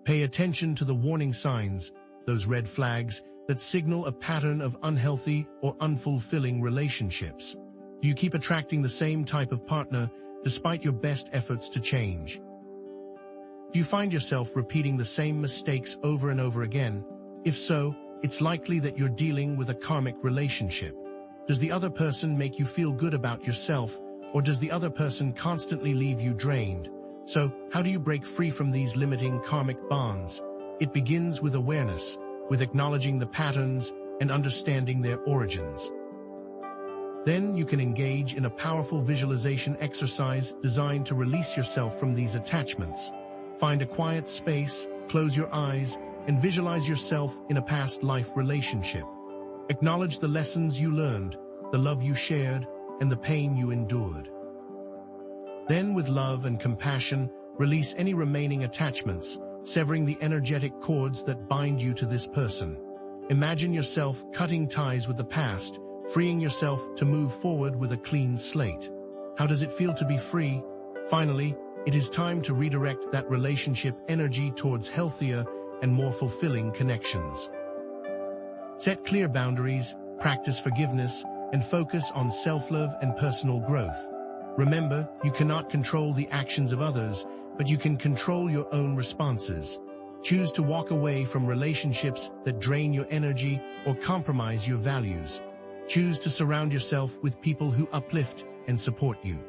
Pay attention to the warning signs, those red flags that signal a pattern of unhealthy or unfulfilling relationships. Do you keep attracting the same type of partner despite your best efforts to change? Do you find yourself repeating the same mistakes over and over again? If so, it's likely that you're dealing with a karmic relationship. Does the other person make you feel good about yourself, or does the other person constantly leave you drained? So, how do you break free from these limiting karmic bonds? It begins with awareness, with acknowledging the patterns and understanding their origins. Then you can engage in a powerful visualization exercise designed to release yourself from these attachments. Find a quiet space, close your eyes, and visualize yourself in a past life relationship. Acknowledge the lessons you learned, the love you shared, and the pain you endured. Then, with love and compassion, release any remaining attachments, severing the energetic cords that bind you to this person. Imagine yourself cutting ties with the past, freeing yourself to move forward with a clean slate. How does it feel to be free? Finally, it is time to redirect that relationship energy towards healthier and more fulfilling connections. Set clear boundaries, practice forgiveness, and focus on self-love and personal growth. Remember, you cannot control the actions of others, but you can control your own responses. Choose to walk away from relationships that drain your energy or compromise your values. Choose to surround yourself with people who uplift and support you.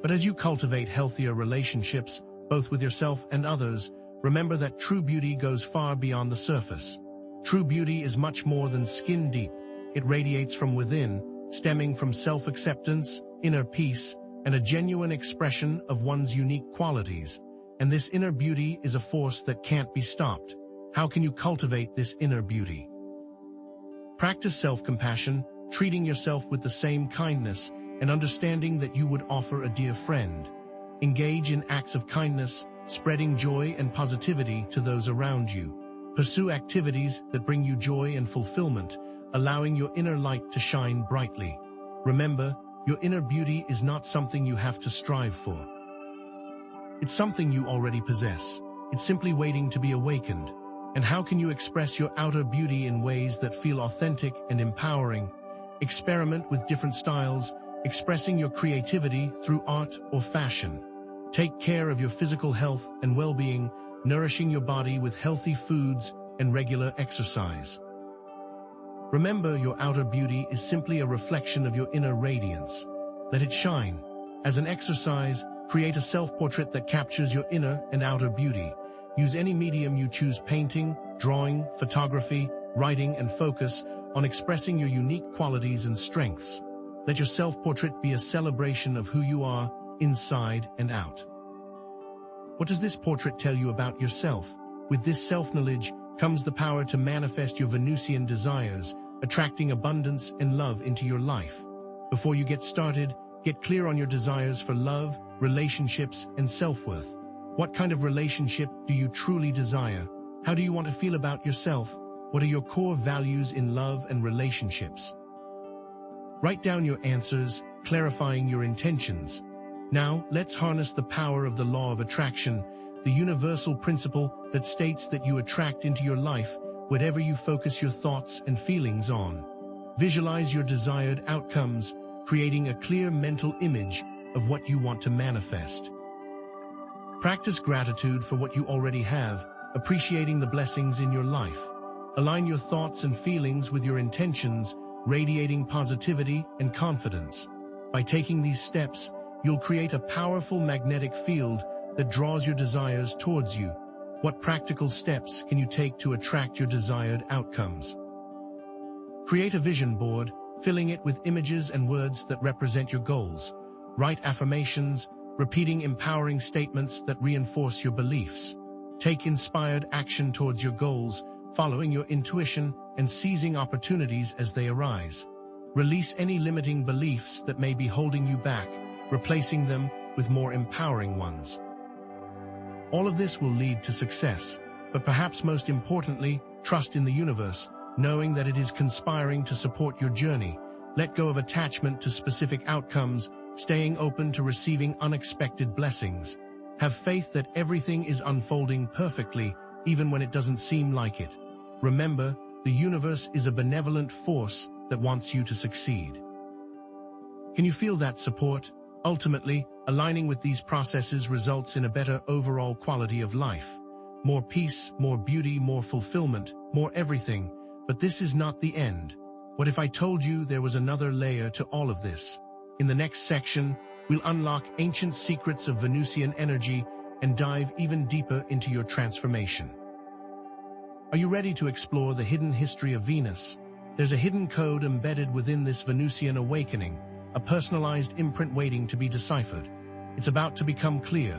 But as you cultivate healthier relationships, both with yourself and others, remember that true beauty goes far beyond the surface. True beauty is much more than skin deep. It radiates from within, stemming from self-acceptance, inner peace, and a genuine expression of one's unique qualities. And this inner beauty is a force that can't be stopped. How can you cultivate this inner beauty? Practice self-compassion, treating yourself with the same kindness and understanding that you would offer a dear friend. Engage in acts of kindness, spreading joy and positivity to those around you. Pursue activities that bring you joy and fulfillment, allowing your inner light to shine brightly. Remember, your inner beauty is not something you have to strive for. It's something you already possess. It's simply waiting to be awakened. And how can you express your outer beauty in ways that feel authentic and empowering? Experiment with different styles, expressing your creativity through art or fashion. Take care of your physical health and well-being, nourishing your body with healthy foods and regular exercise. Remember, your outer beauty is simply a reflection of your inner radiance. Let it shine. As an exercise, create a self-portrait that captures your inner and outer beauty. Use any medium you choose: painting, drawing, photography, writing, and focus on expressing your unique qualities and strengths. Let your self-portrait be a celebration of who you are, inside and out. What does this portrait tell you about yourself? With this self-knowledge comes the power to manifest your Venusian desires, attracting abundance and love into your life. Before you get started, get clear on your desires for love, relationships, and self-worth. What kind of relationship do you truly desire? How do you want to feel about yourself? What are your core values in love and relationships? Write down your answers, clarifying your intentions. Now, let's harness the power of the law of attraction, the universal principle that states that you attract into your life whatever you focus your thoughts and feelings on. Visualize your desired outcomes, creating a clear mental image of what you want to manifest. Practice gratitude for what you already have, appreciating the blessings in your life. Align your thoughts and feelings with your intentions, radiating positivity and confidence. By taking these steps, you'll create a powerful magnetic field that draws your desires towards you. What practical steps can you take to attract your desired outcomes? Create a vision board, filling it with images and words that represent your goals. Write affirmations, repeating empowering statements that reinforce your beliefs. Take inspired action towards your goals, following your intuition and seizing opportunities as they arise. Release any limiting beliefs that may be holding you back, replacing them with more empowering ones. All of this will lead to success, but perhaps most importantly, trust in the universe, knowing that it is conspiring to support your journey. Let go of attachment to specific outcomes, staying open to receiving unexpected blessings. Have faith that everything is unfolding perfectly, even when it doesn't seem like it. Remember, the universe is a benevolent force that wants you to succeed. Can you feel that support? Ultimately, aligning with these processes results in a better overall quality of life. More peace, more beauty, more fulfillment, more everything. But this is not the end. What if I told you there was another layer to all of this? In the next section, we'll unlock ancient secrets of Venusian energy and dive even deeper into your transformation. Are you ready to explore the hidden history of Venus? There's a hidden code embedded within this Venusian awakening, a personalized imprint waiting to be deciphered. It's about to become clear.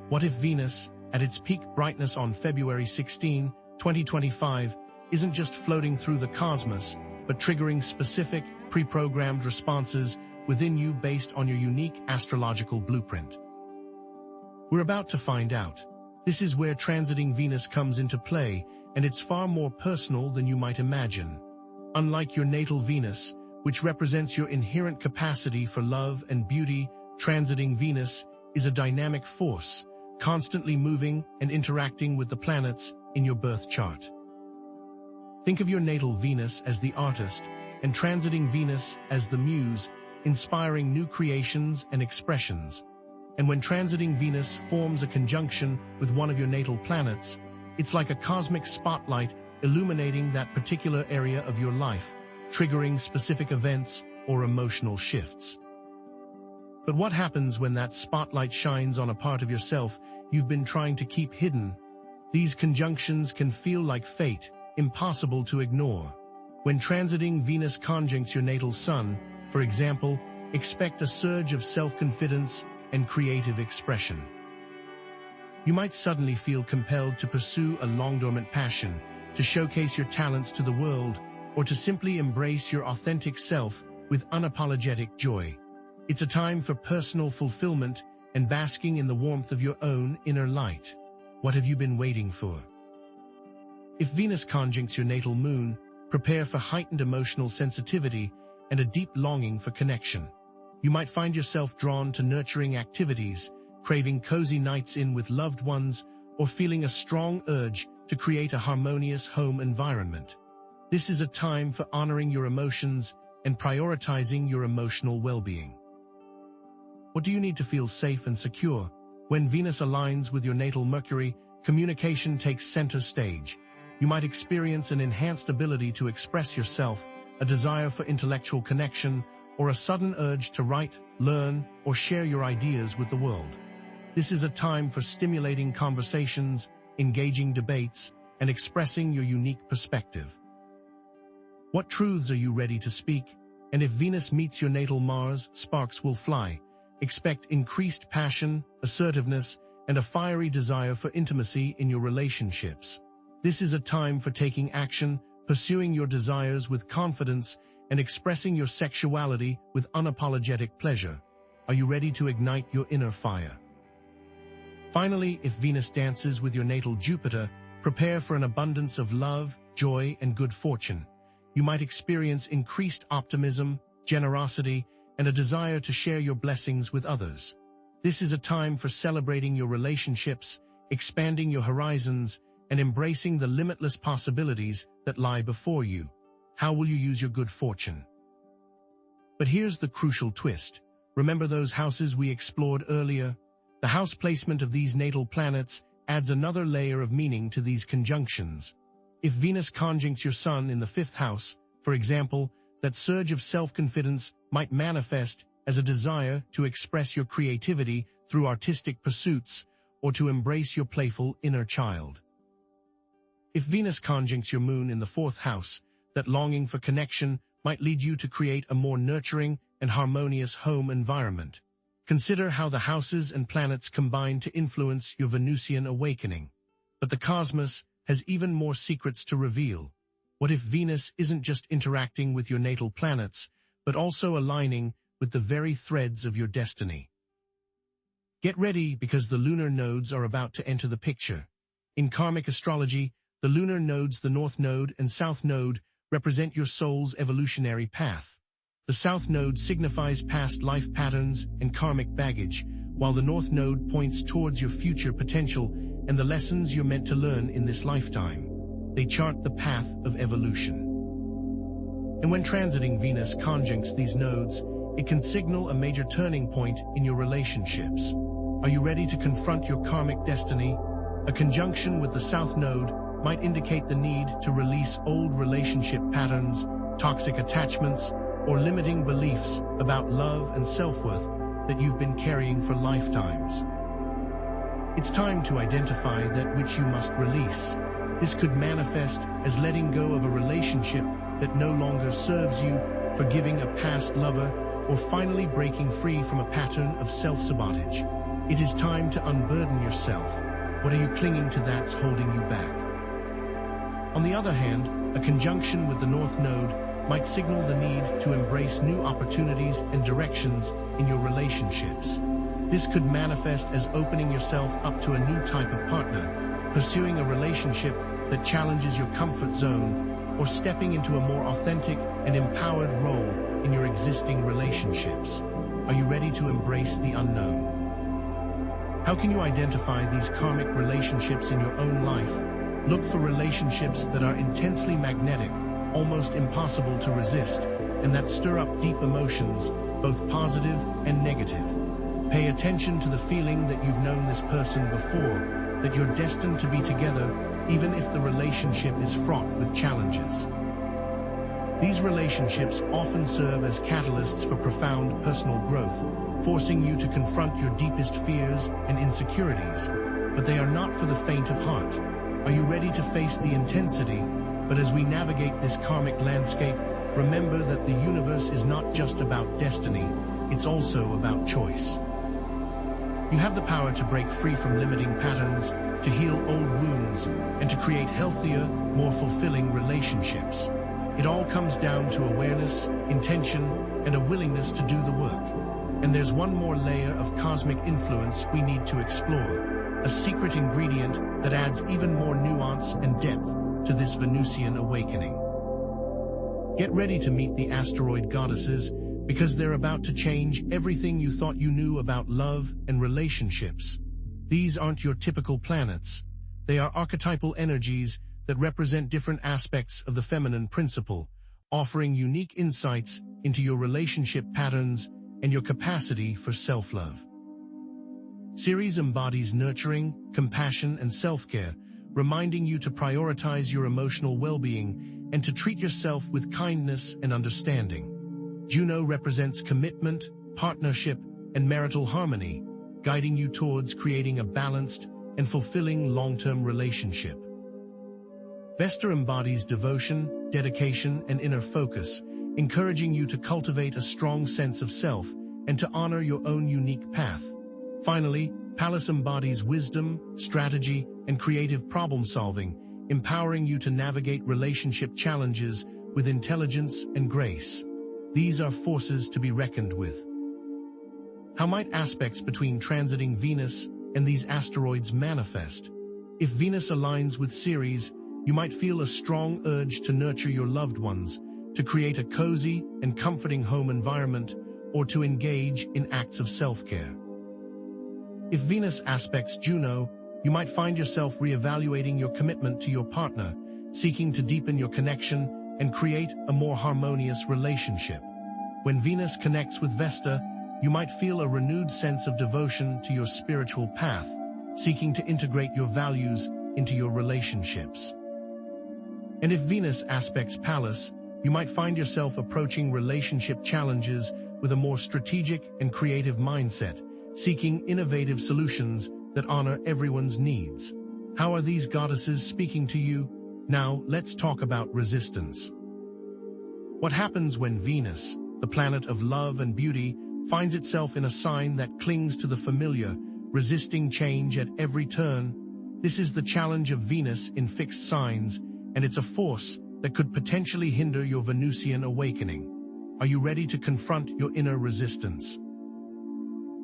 What if Venus, at its peak brightness on February 16, 2025, isn't just floating through the cosmos, but triggering specific, pre-programmed responses within you based on your unique astrological blueprint? We're about to find out. This is where transiting Venus comes into play, and it's far more personal than you might imagine. Unlike your natal Venus, which represents your inherent capacity for love and beauty, transiting Venus is a dynamic force, constantly moving and interacting with the planets in your birth chart. Think of your natal Venus as the artist, and transiting Venus as the muse, inspiring new creations and expressions. And when transiting Venus forms a conjunction with one of your natal planets, it's like a cosmic spotlight illuminating that particular area of your life, triggering specific events or emotional shifts. But what happens when that spotlight shines on a part of yourself you've been trying to keep hidden? These conjunctions can feel like fate, impossible to ignore. When transiting Venus conjuncts your natal sun, for example, expect a surge of self-confidence and creative expression. You might suddenly feel compelled to pursue a long-dormant passion, to showcase your talents to the world, or to simply embrace your authentic self with unapologetic joy. It's a time for personal fulfillment and basking in the warmth of your own inner light. What have you been waiting for? If Venus conjuncts your natal moon, prepare for heightened emotional sensitivity and a deep longing for connection. You might find yourself drawn to nurturing activities, craving cozy nights in with loved ones, or feeling a strong urge to create a harmonious home environment. This is a time for honoring your emotions and prioritizing your emotional well-being. What do you need to feel safe and secure? When Venus aligns with your natal Mercury, communication takes center stage. You might experience an enhanced ability to express yourself, a desire for intellectual connection, or a sudden urge to write, learn, or share your ideas with the world. This is a time for stimulating conversations, engaging debates, and expressing your unique perspective. What truths are you ready to speak? And if Venus meets your natal Mars, sparks will fly. Expect increased passion, assertiveness, and a fiery desire for intimacy in your relationships. This is a time for taking action, pursuing your desires with confidence, and expressing your sexuality with unapologetic pleasure. Are you ready to ignite your inner fire? Finally, if Venus dances with your natal Jupiter, prepare for an abundance of love, joy, and good fortune. You might experience increased optimism, generosity, and a desire to share your blessings with others. This is a time for celebrating your relationships, expanding your horizons, and embracing the limitless possibilities that lie before you. How will you use your good fortune? But here's the crucial twist. Remember those houses we explored earlier? The house placement of these natal planets adds another layer of meaning to these conjunctions. If Venus conjuncts your Sun in the 5th house, for example, that surge of self-confidence might manifest as a desire to express your creativity through artistic pursuits or to embrace your playful inner child. If Venus conjuncts your Moon in the 4th house, that longing for connection might lead you to create a more nurturing and harmonious home environment. Consider how the houses and planets combine to influence your Venusian awakening. But the cosmos has even more secrets to reveal. What if Venus isn't just interacting with your natal planets, but also aligning with the very threads of your destiny? Get ready, because the lunar nodes are about to enter the picture. In karmic astrology, the lunar nodes, the North Node and South Node, represent your soul's evolutionary path. The South Node signifies past life patterns and karmic baggage, while the North Node points towards your future potential and the lessons you're meant to learn in this lifetime. They chart the path of evolution. And when transiting Venus conjuncts these nodes, it can signal a major turning point in your relationships. Are you ready to confront your karmic destiny? A conjunction with the South Node might indicate the need to release old relationship patterns, toxic attachments, or limiting beliefs about love and self-worth that you've been carrying for lifetimes. It's time to identify that which you must release. This could manifest as letting go of a relationship that no longer serves you, forgiving a past lover, or finally breaking free from a pattern of self-sabotage. It is time to unburden yourself. What are you clinging to that's holding you back? On the other hand, a conjunction with the North Node might signal the need to embrace new opportunities and directions in your relationships. This could manifest as opening yourself up to a new type of partner, pursuing a relationship that challenges your comfort zone, or stepping into a more authentic and empowered role in your existing relationships. Are you ready to embrace the unknown? How can you identify these karmic relationships in your own life? Look for relationships that are intensely magnetic, almost impossible to resist, and that stir up deep emotions, both positive and negative. Pay attention to the feeling that you've known this person before, that you're destined to be together, even if the relationship is fraught with challenges. These relationships often serve as catalysts for profound personal growth, forcing you to confront your deepest fears and insecurities, but they are not for the faint of heart. Are you ready to face the intensity? But as we navigate this karmic landscape, remember that the universe is not just about destiny, it's also about choice. You have the power to break free from limiting patterns, to heal old wounds, and to create healthier, more fulfilling relationships. It all comes down to awareness, intention, and a willingness to do the work. And there's one more layer of cosmic influence we need to explore, a secret ingredient that adds even more nuance and depth to this Venusian awakening. Get ready to meet the asteroid goddesses, because they're about to change everything you thought you knew about love and relationships. These aren't your typical planets. They are archetypal energies that represent different aspects of the feminine principle, offering unique insights into your relationship patterns and your capacity for self-love. Ceres embodies nurturing, compassion, and self-care, reminding you to prioritize your emotional well-being and to treat yourself with kindness and understanding. Juno represents commitment, partnership, and marital harmony, guiding you towards creating a balanced and fulfilling long-term relationship. Vesta embodies devotion, dedication, and inner focus, encouraging you to cultivate a strong sense of self and to honor your own unique path. Finally, Pallas embodies wisdom, strategy, and creative problem-solving, empowering you to navigate relationship challenges with intelligence and grace. These are forces to be reckoned with. How might aspects between transiting Venus and these asteroids manifest? If Venus aligns with Ceres, you might feel a strong urge to nurture your loved ones, to create a cozy and comforting home environment, or to engage in acts of self-care. If Venus aspects Juno, you might find yourself reevaluating your commitment to your partner, seeking to deepen your connection and create a more harmonious relationship. When Venus connects with Vesta, you might feel a renewed sense of devotion to your spiritual path, seeking to integrate your values into your relationships. And if Venus aspects Pallas, you might find yourself approaching relationship challenges with a more strategic and creative mindset, seeking innovative solutions that honor everyone's needs. How are these goddesses speaking to you? Now, let's talk about resistance. What happens when Venus, the planet of love and beauty, finds itself in a sign that clings to the familiar, resisting change at every turn? This is the challenge of Venus in fixed signs, and it's a force that could potentially hinder your Venusian awakening. Are you ready to confront your inner resistance?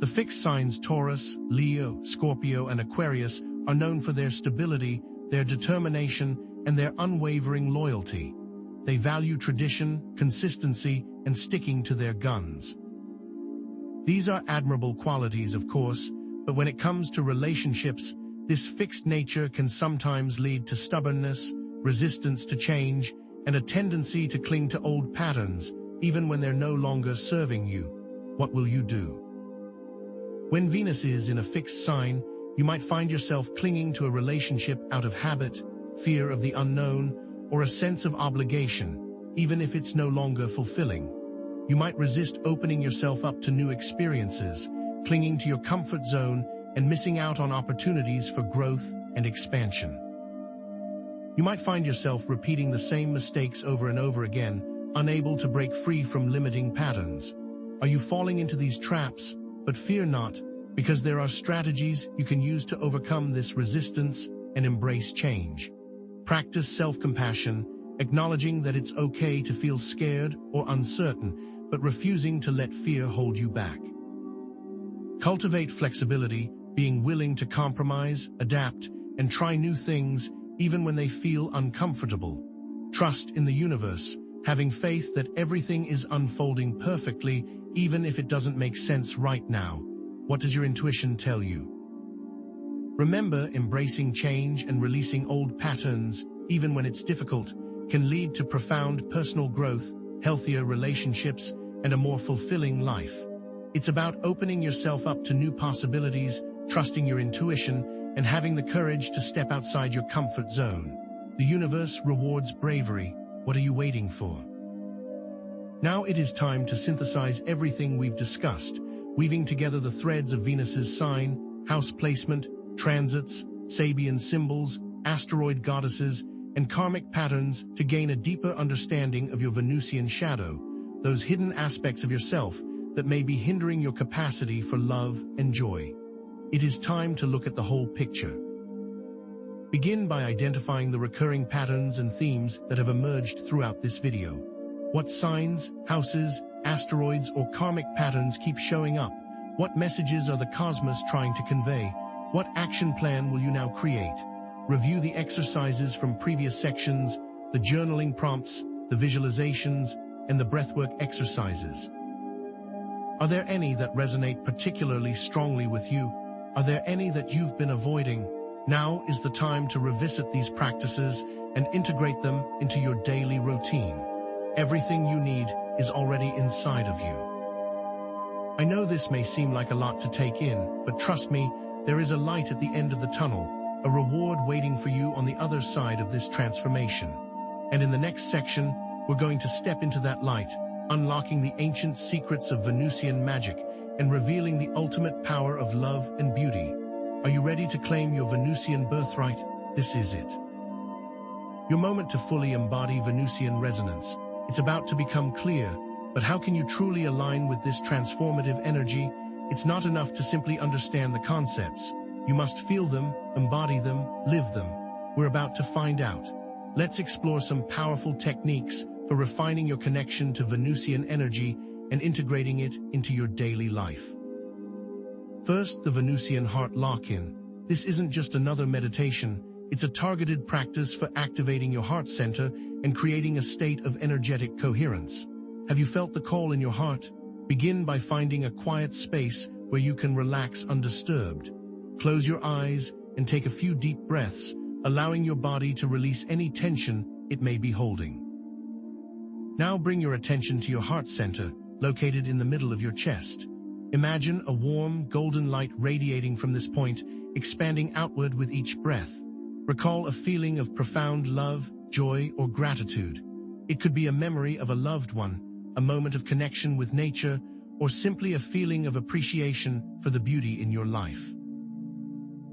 The fixed signs Taurus, Leo, Scorpio, and Aquarius are known for their stability, their determination, and their unwavering loyalty. They value tradition, consistency, and sticking to their guns. These are admirable qualities, of course, but when it comes to relationships, this fixed nature can sometimes lead to stubbornness, resistance to change, and a tendency to cling to old patterns, even when they're no longer serving you. What will you do? When Venus is in a fixed sign, you might find yourself clinging to a relationship out of habit, fear of the unknown, or a sense of obligation, even if it's no longer fulfilling. You might resist opening yourself up to new experiences, clinging to your comfort zone and missing out on opportunities for growth and expansion. You might find yourself repeating the same mistakes over and over again, unable to break free from limiting patterns. Are you falling into these traps? But fear not, because there are strategies you can use to overcome this resistance and embrace change. Practice self-compassion, acknowledging that it's okay to feel scared or uncertain, but refusing to let fear hold you back. Cultivate flexibility, being willing to compromise, adapt, and try new things even when they feel uncomfortable. Trust in the universe, having faith that everything is unfolding perfectly, even if it doesn't make sense right now. What does your intuition tell you? Remember, embracing change and releasing old patterns, even when it's difficult, can lead to profound personal growth, healthier relationships, and a more fulfilling life. It's about opening yourself up to new possibilities, trusting your intuition, and having the courage to step outside your comfort zone. The universe rewards bravery. What are you waiting for? Now it is time to synthesize everything we've discussed, weaving together the threads of Venus's sign, house placement, transits, Sabian symbols, asteroid goddesses, and karmic patterns to gain a deeper understanding of your Venusian shadow, those hidden aspects of yourself that may be hindering your capacity for love and joy. It is time to look at the whole picture. Begin by identifying the recurring patterns and themes that have emerged throughout this video. What signs, houses, asteroids, or karmic patterns keep showing up? What messages are the cosmos trying to convey? What action plan will you now create? Review the exercises from previous sections, the journaling prompts, the visualizations, and the breathwork exercises. Are there any that resonate particularly strongly with you? Are there any that you've been avoiding? Now is the time to revisit these practices and integrate them into your daily routine. Everything you need is already inside of you. I know this may seem like a lot to take in, but trust me, there is a light at the end of the tunnel, a reward waiting for you on the other side of this transformation. And in the next section, we're going to step into that light, unlocking the ancient secrets of Venusian magic and revealing the ultimate power of love and beauty. Are you ready to claim your Venusian birthright? This is it. Your moment to fully embody Venusian resonance. It's about to become clear, but how can you truly align with this transformative energy? It's not enough to simply understand the concepts. You must feel them, embody them, live them. We're about to find out. Let's explore some powerful techniques for refining your connection to Venusian energy and integrating it into your daily life. First, the Venusian Heart Lock-In. This isn't just another meditation. It's a targeted practice for activating your heart center and creating a state of energetic coherence. Have you felt the call in your heart? Begin by finding a quiet space where you can relax undisturbed. Close your eyes and take a few deep breaths, allowing your body to release any tension it may be holding. Now bring your attention to your heart center, located in the middle of your chest. Imagine a warm, golden light radiating from this point, expanding outward with each breath. Recall a feeling of profound love, joy, or gratitude. It could be a memory of a loved one, a moment of connection with nature, or simply a feeling of appreciation for the beauty in your life.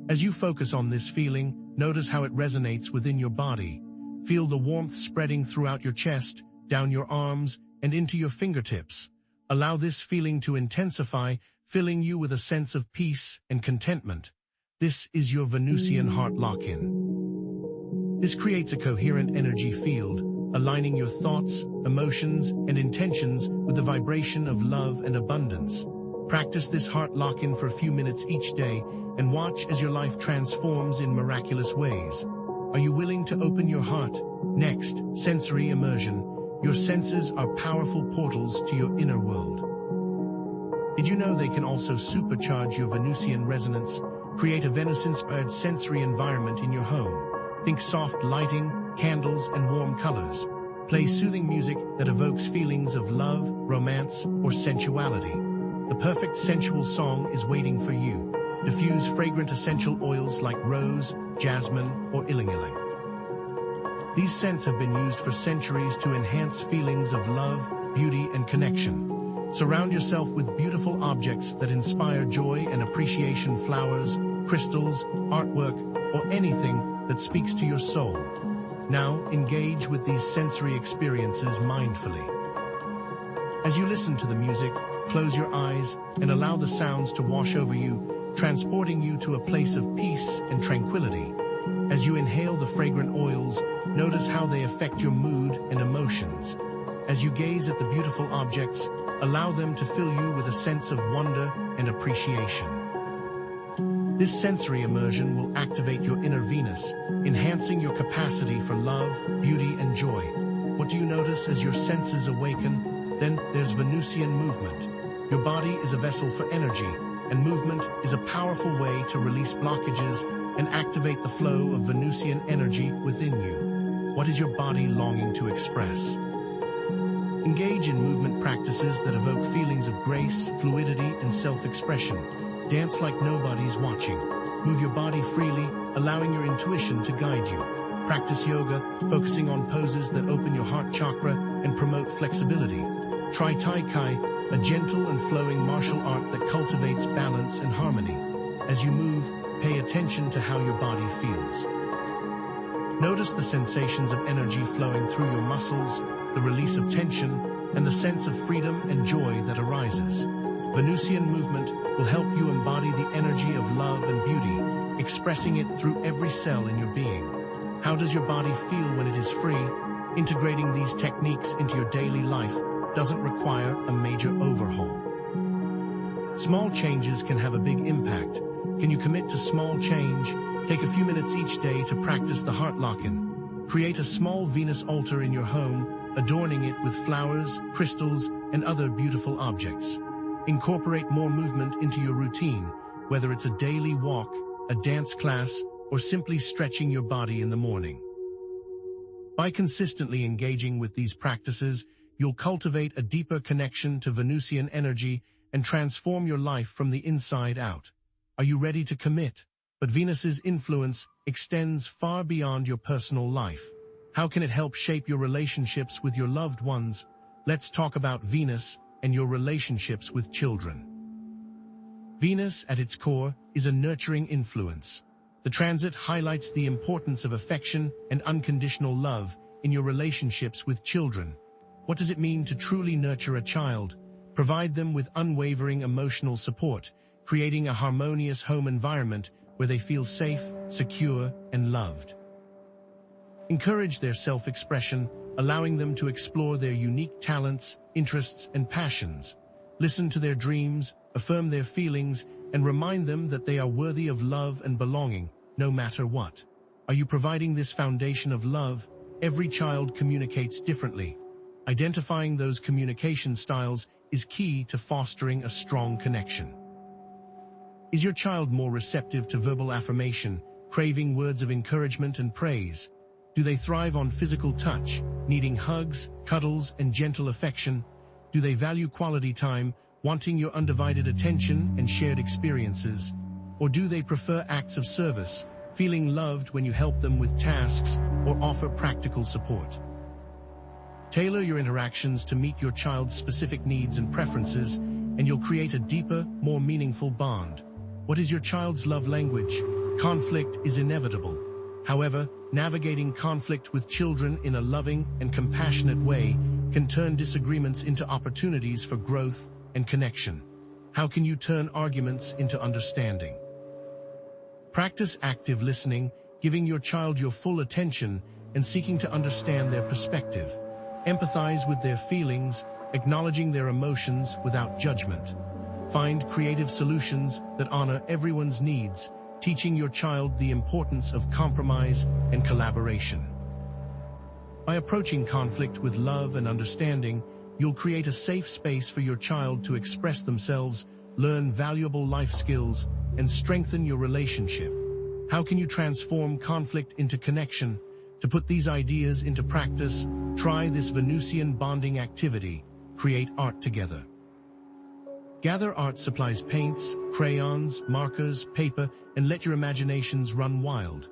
As you focus on this feeling, notice how it resonates within your body. Feel the warmth spreading throughout your chest, down your arms, and into your fingertips. Allow this feeling to intensify, filling you with a sense of peace and contentment. This is your Venusian Heart Lock-In. This creates a coherent energy field, aligning your thoughts, emotions, and intentions with the vibration of love and abundance. Practice this heart lock-in for a few minutes each day and watch as your life transforms in miraculous ways. Are you willing to open your heart? Next, sensory immersion. Your senses are powerful portals to your inner world. Did you know they can also supercharge your Venusian resonance? Create a Venus-inspired sensory environment in your home. Think soft lighting, candles, and warm colors. Play soothing music that evokes feelings of love, romance, or sensuality. The perfect sensual song is waiting for you. Diffuse fragrant essential oils like rose, jasmine, or ylang-ylang. These scents have been used for centuries to enhance feelings of love, beauty, and connection. Surround yourself with beautiful objects that inspire joy and appreciation: flowers, crystals, artwork, or anything that speaks to your soul. Now, engage with these sensory experiences mindfully. As you listen to the music, close your eyes and allow the sounds to wash over you, transporting you to a place of peace and tranquility. As you inhale the fragrant oils, notice how they affect your mood and emotions. As you gaze at the beautiful objects, allow them to fill you with a sense of wonder and appreciation. This sensory immersion will activate your inner Venus, enhancing your capacity for love, beauty, and joy. What do you notice as your senses awaken? Then there's Venusian movement. Your body is a vessel for energy, and movement is a powerful way to release blockages and activate the flow of Venusian energy within you. What is your body longing to express? Engage in movement practices that evoke feelings of grace, fluidity, and self-expression. Dance like nobody's watching. Move your body freely, allowing your intuition to guide you. Practice yoga, focusing on poses that open your heart chakra and promote flexibility. Try Tai Chi, a gentle and flowing martial art that cultivates balance and harmony. As you move, pay attention to how your body feels. Notice the sensations of energy flowing through your muscles, the release of tension, and the sense of freedom and joy that arises. Venusian movement will help you embody the energy of love and beauty, expressing it through every cell in your being. How does your body feel when it is free? Integrating these techniques into your daily life doesn't require a major overhaul. Small changes can have a big impact. Can you commit to small change? Take a few minutes each day to practice the heart lock-in. Create a small Venus altar in your home, adorning it with flowers, crystals, and other beautiful objects. Incorporate more movement into your routine, whether it's a daily walk, a dance class, or simply stretching your body in the morning. By consistently engaging with these practices, you'll cultivate a deeper connection to Venusian energy and transform your life from the inside out. Are you ready to commit? But Venus's influence extends far beyond your personal life. How can it help shape your relationships with your loved ones? Let's talk about Venus and your relationships with children. Venus, at its core, is a nurturing influence. The transit highlights the importance of affection and unconditional love in your relationships with children. What does it mean to truly nurture a child? Provide them with unwavering emotional support, creating a harmonious home environment where they feel safe, secure, and loved. Encourage their self-expression, allowing them to explore their unique talents, interests, and passions. Listen to their dreams, affirm their feelings, and remind them that they are worthy of love and belonging, no matter what. Are you providing this foundation of love? Every child communicates differently. Identifying those communication styles is key to fostering a strong connection. Is your child more receptive to verbal affirmation, craving words of encouragement and praise? Do they thrive on physical touch, needing hugs, cuddles, and gentle affection? Do they value quality time, wanting your undivided attention and shared experiences? Or do they prefer acts of service, feeling loved when you help them with tasks or offer practical support? Tailor your interactions to meet your child's specific needs and preferences, and you'll create a deeper, more meaningful bond. What is your child's love language? Conflict is inevitable. However, navigating conflict with children in a loving and compassionate way can turn disagreements into opportunities for growth and connection. How can you turn arguments into understanding? Practice active listening, giving your child your full attention and seeking to understand their perspective. Empathize with their feelings, acknowledging their emotions without judgment. Find creative solutions that honor everyone's needs, teaching your child the importance of compromise and collaboration. By approaching conflict with love and understanding, you'll create a safe space for your child to express themselves, learn valuable life skills, and strengthen your relationship. How can you transform conflict into connection? To put these ideas into practice, try this Venusian bonding activity. Create art together. Gather art supplies, paints, crayons, markers, paper, and let your imaginations run wild.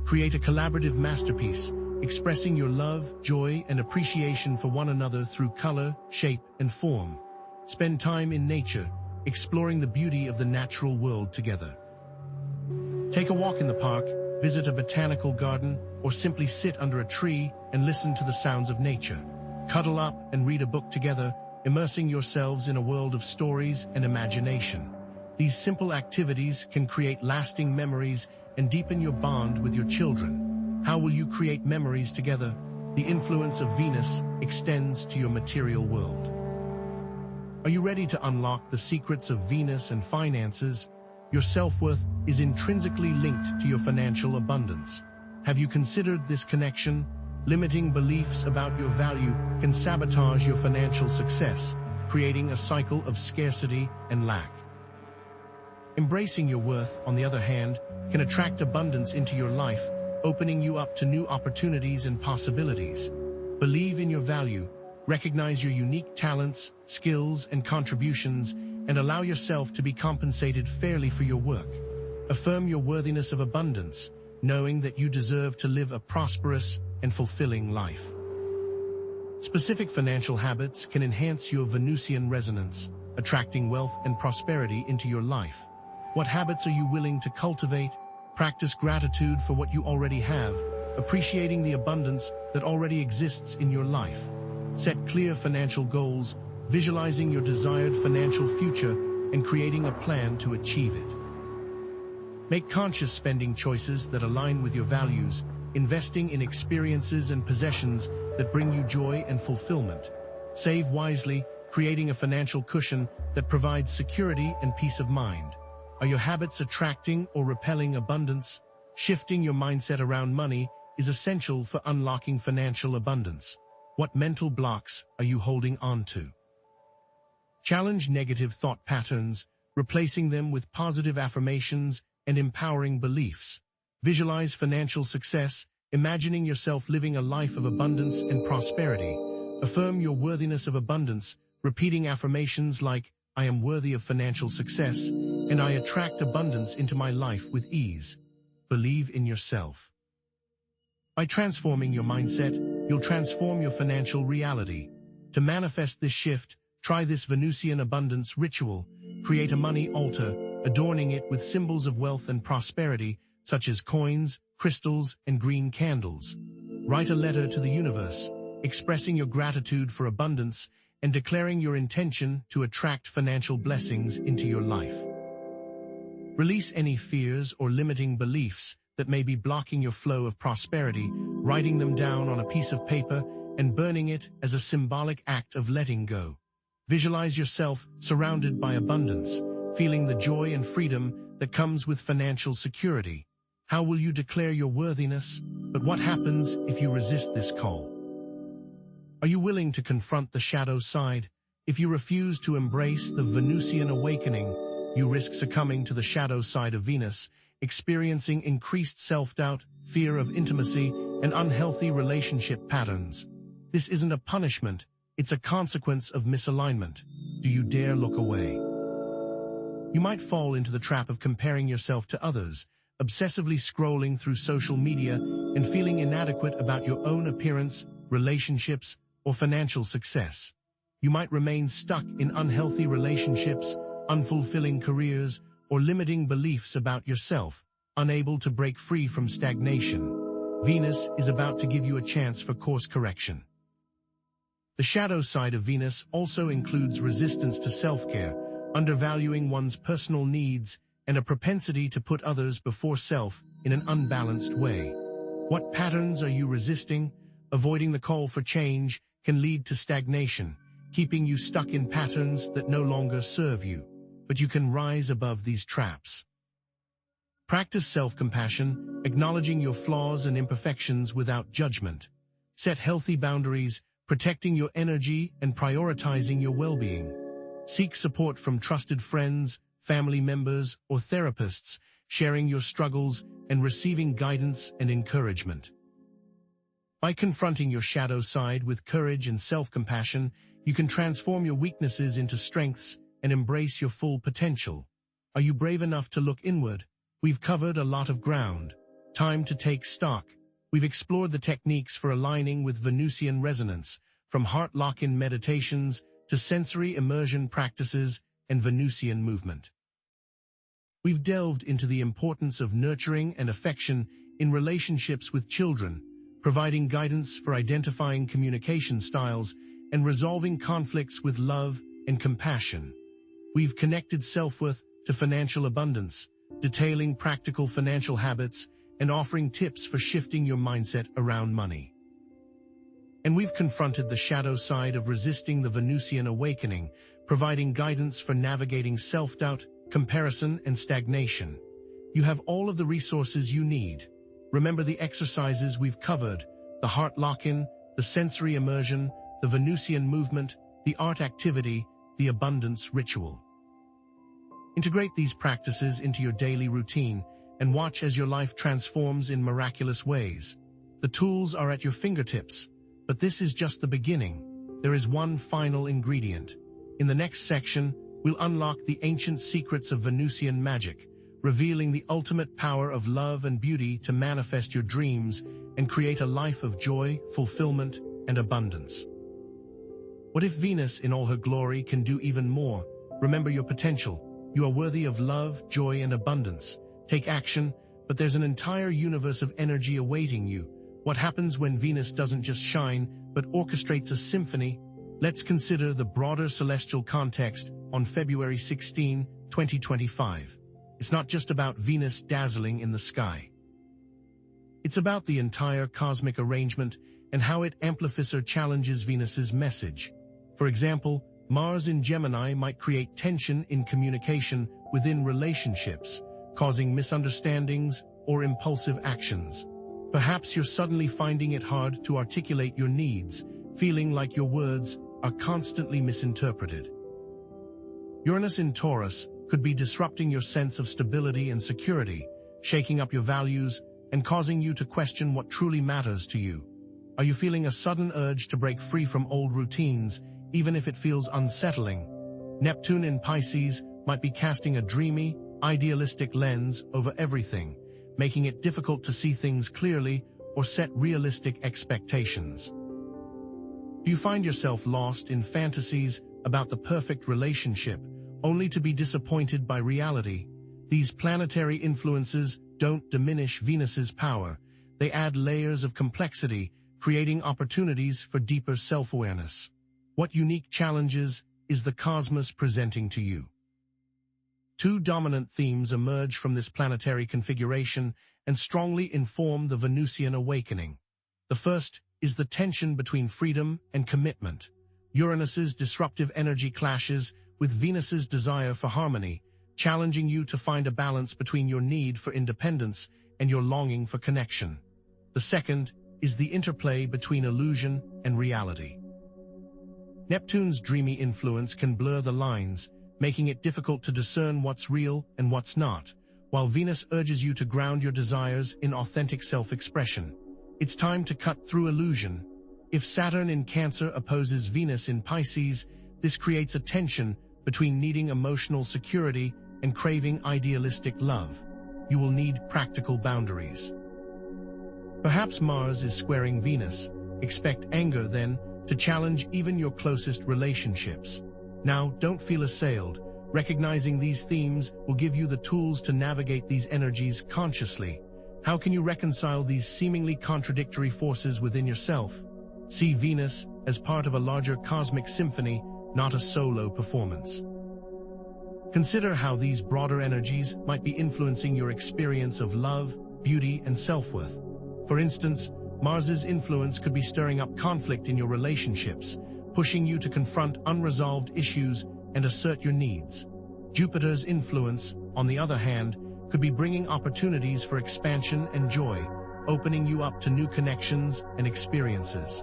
Create a collaborative masterpiece, expressing your love, joy, and appreciation for one another through color, shape, and form. Spend time in nature, exploring the beauty of the natural world together. Take a walk in the park, visit a botanical garden, or simply sit under a tree and listen to the sounds of nature. Cuddle up and read a book together, immersing yourselves in a world of stories and imagination. These simple activities can create lasting memories and deepen your bond with your children. How will you create memories together? The influence of Venus extends to your material world. Are you ready to unlock the secrets of Venus and finances? Your self-worth is intrinsically linked to your financial abundance. Have you considered this connection? Limiting beliefs about your value can sabotage your financial success, creating a cycle of scarcity and lack. Embracing your worth, on the other hand, can attract abundance into your life, opening you up to new opportunities and possibilities. Believe in your value, recognize your unique talents, skills, and contributions, and allow yourself to be compensated fairly for your work. Affirm your worthiness of abundance, knowing that you deserve to live a prosperous and fulfilling life. Specific financial habits can enhance your Venusian resonance, attracting wealth and prosperity into your life. What habits are you willing to cultivate? Practice gratitude for what you already have, appreciating the abundance that already exists in your life. Set clear financial goals, visualizing your desired financial future and creating a plan to achieve it. Make conscious spending choices that align with your values, investing in experiences and possessions that bring you joy and fulfillment. Save wisely, creating a financial cushion that provides security and peace of mind. Are your habits attracting or repelling abundance? Shifting your mindset around money is essential for unlocking financial abundance. What mental blocks are you holding on to? Challenge negative thought patterns, replacing them with positive affirmations and empowering beliefs. Visualize financial success, imagining yourself living a life of abundance and prosperity. Affirm your worthiness of abundance, repeating affirmations like, I am worthy of financial success, and I attract abundance into my life with ease. Believe in yourself. By transforming your mindset, you'll transform your financial reality. To manifest this shift, try this Venusian abundance ritual. Create a money altar, adorning it with symbols of wealth and prosperity, such as coins, crystals, and green candles. Write a letter to the universe, expressing your gratitude for abundance and declaring your intention to attract financial blessings into your life. Release any fears or limiting beliefs that may be blocking your flow of prosperity, writing them down on a piece of paper and burning it as a symbolic act of letting go. Visualize yourself surrounded by abundance, feeling the joy and freedom that comes with financial security. How will you declare your worthiness? But what happens if you resist this call? Are you willing to confront the shadow side? If you refuse to embrace the Venusian awakening, you risk succumbing to the shadow side of Venus, experiencing increased self-doubt, fear of intimacy, and unhealthy relationship patterns. This isn't a punishment, it's a consequence of misalignment. Do you dare look away? You might fall into the trap of comparing yourself to others, obsessively scrolling through social media and feeling inadequate about your own appearance, relationships, or financial success. You might remain stuck in unhealthy relationships, unfulfilling careers, or limiting beliefs about yourself, unable to break free from stagnation. Venus is about to give you a chance for course correction. The shadow side of Venus also includes resistance to self-care, undervaluing one's personal needs, and a propensity to put others before self in an unbalanced way. What patterns are you resisting? Avoiding the call for change can lead to stagnation, keeping you stuck in patterns that no longer serve you. But you can rise above these traps. Practice self-compassion, acknowledging your flaws and imperfections without judgment. Set healthy boundaries, protecting your energy and prioritizing your well-being. Seek support from trusted friends, family members, or therapists, sharing your struggles and receiving guidance and encouragement. By confronting your shadow side with courage and self-compassion, you can transform your weaknesses into strengths and embrace your full potential. Are you brave enough to look inward? We've covered a lot of ground. Time to take stock. We've explored the techniques for aligning with Venusian resonance, from heart lock-in meditations to sensory immersion practices and Venusian movement. We've delved into the importance of nurturing and affection in relationships with children, providing guidance for identifying communication styles and resolving conflicts with love and compassion. We've connected self-worth to financial abundance, detailing practical financial habits and offering tips for shifting your mindset around money. And we've confronted the shadow side of resisting the Venusian awakening, providing guidance for navigating self-doubt, comparison, and stagnation. You have all of the resources you need. Remember the exercises we've covered: the heart lock-in, the sensory immersion, the Venusian movement, the art activity, the abundance ritual. Integrate these practices into your daily routine and watch as your life transforms in miraculous ways. The tools are at your fingertips, but this is just the beginning. There is one final ingredient. In the next section, we'll unlock the ancient secrets of Venusian magic, revealing the ultimate power of love and beauty to manifest your dreams and create a life of joy, fulfillment, and abundance. What if Venus in all her glory can do even more? Remember your potential. You are worthy of love, joy, and abundance. Take action, but there's an entire universe of energy awaiting you. What happens when Venus doesn't just shine, but orchestrates a symphony? Let's consider the broader celestial context on February 16, 2025. It's not just about Venus dazzling in the sky. It's about the entire cosmic arrangement and how it amplifies or challenges Venus's message. For example, Mars in Gemini might create tension in communication within relationships, causing misunderstandings or impulsive actions. Perhaps you're suddenly finding it hard to articulate your needs, feeling like your words are constantly misinterpreted. Uranus in Taurus could be disrupting your sense of stability and security, shaking up your values and causing you to question what truly matters to you. Are you feeling a sudden urge to break free from old routines, even if it feels unsettling? Neptune in Pisces might be casting a dreamy, idealistic lens over everything, making it difficult to see things clearly or set realistic expectations. Do you find yourself lost in fantasies about the perfect relationship, only to be disappointed by reality? These planetary influences don't diminish Venus's power. They add layers of complexity, creating opportunities for deeper self-awareness. What unique challenges is the cosmos presenting to you? Two dominant themes emerge from this planetary configuration and strongly inform the Venusian awakening. The first is the tension between freedom and commitment. Uranus's disruptive energy clashes with Venus's desire for harmony, challenging you to find a balance between your need for independence and your longing for connection. The second is the interplay between illusion and reality. Neptune's dreamy influence can blur the lines, making it difficult to discern what's real and what's not, while Venus urges you to ground your desires in authentic self-expression. It's time to cut through illusion. If Saturn in Cancer opposes Venus in Pisces, this creates a tension between needing emotional security and craving idealistic love. You will need practical boundaries. Perhaps Mars is squaring Venus. Expect anger, then, to challenge even your closest relationships. Now, don't feel assailed. Recognizing these themes will give you the tools to navigate these energies consciously. How can you reconcile these seemingly contradictory forces within yourself? See Venus as part of a larger cosmic symphony, not a solo performance. Consider how these broader energies might be influencing your experience of love, beauty, and self-worth. For instance, Mars's influence could be stirring up conflict in your relationships, pushing you to confront unresolved issues and assert your needs. Jupiter's influence, on the other hand, could be bringing opportunities for expansion and joy, opening you up to new connections and experiences.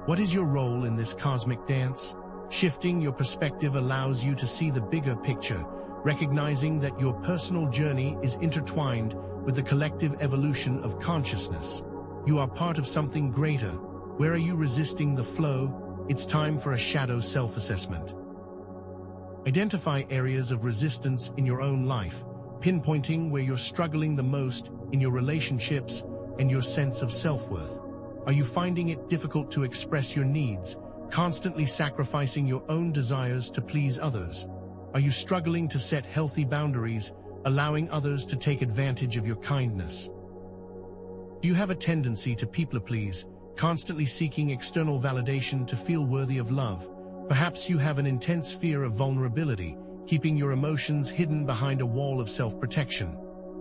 What is your role in this cosmic dance? Shifting your perspective allows you to see the bigger picture, recognizing that your personal journey is intertwined with the collective evolution of consciousness. You are part of something greater. Where are you resisting the flow? It's time for a shadow self-assessment. Identify areas of resistance in your own life, pinpointing where you're struggling the most in your relationships and your sense of self-worth. Are you finding it difficult to express your needs, constantly sacrificing your own desires to please others? Are you struggling to set healthy boundaries, allowing others to take advantage of your kindness? Do you have a tendency to people-please, constantly seeking external validation to feel worthy of love? Perhaps you have an intense fear of vulnerability, keeping your emotions hidden behind a wall of self-protection.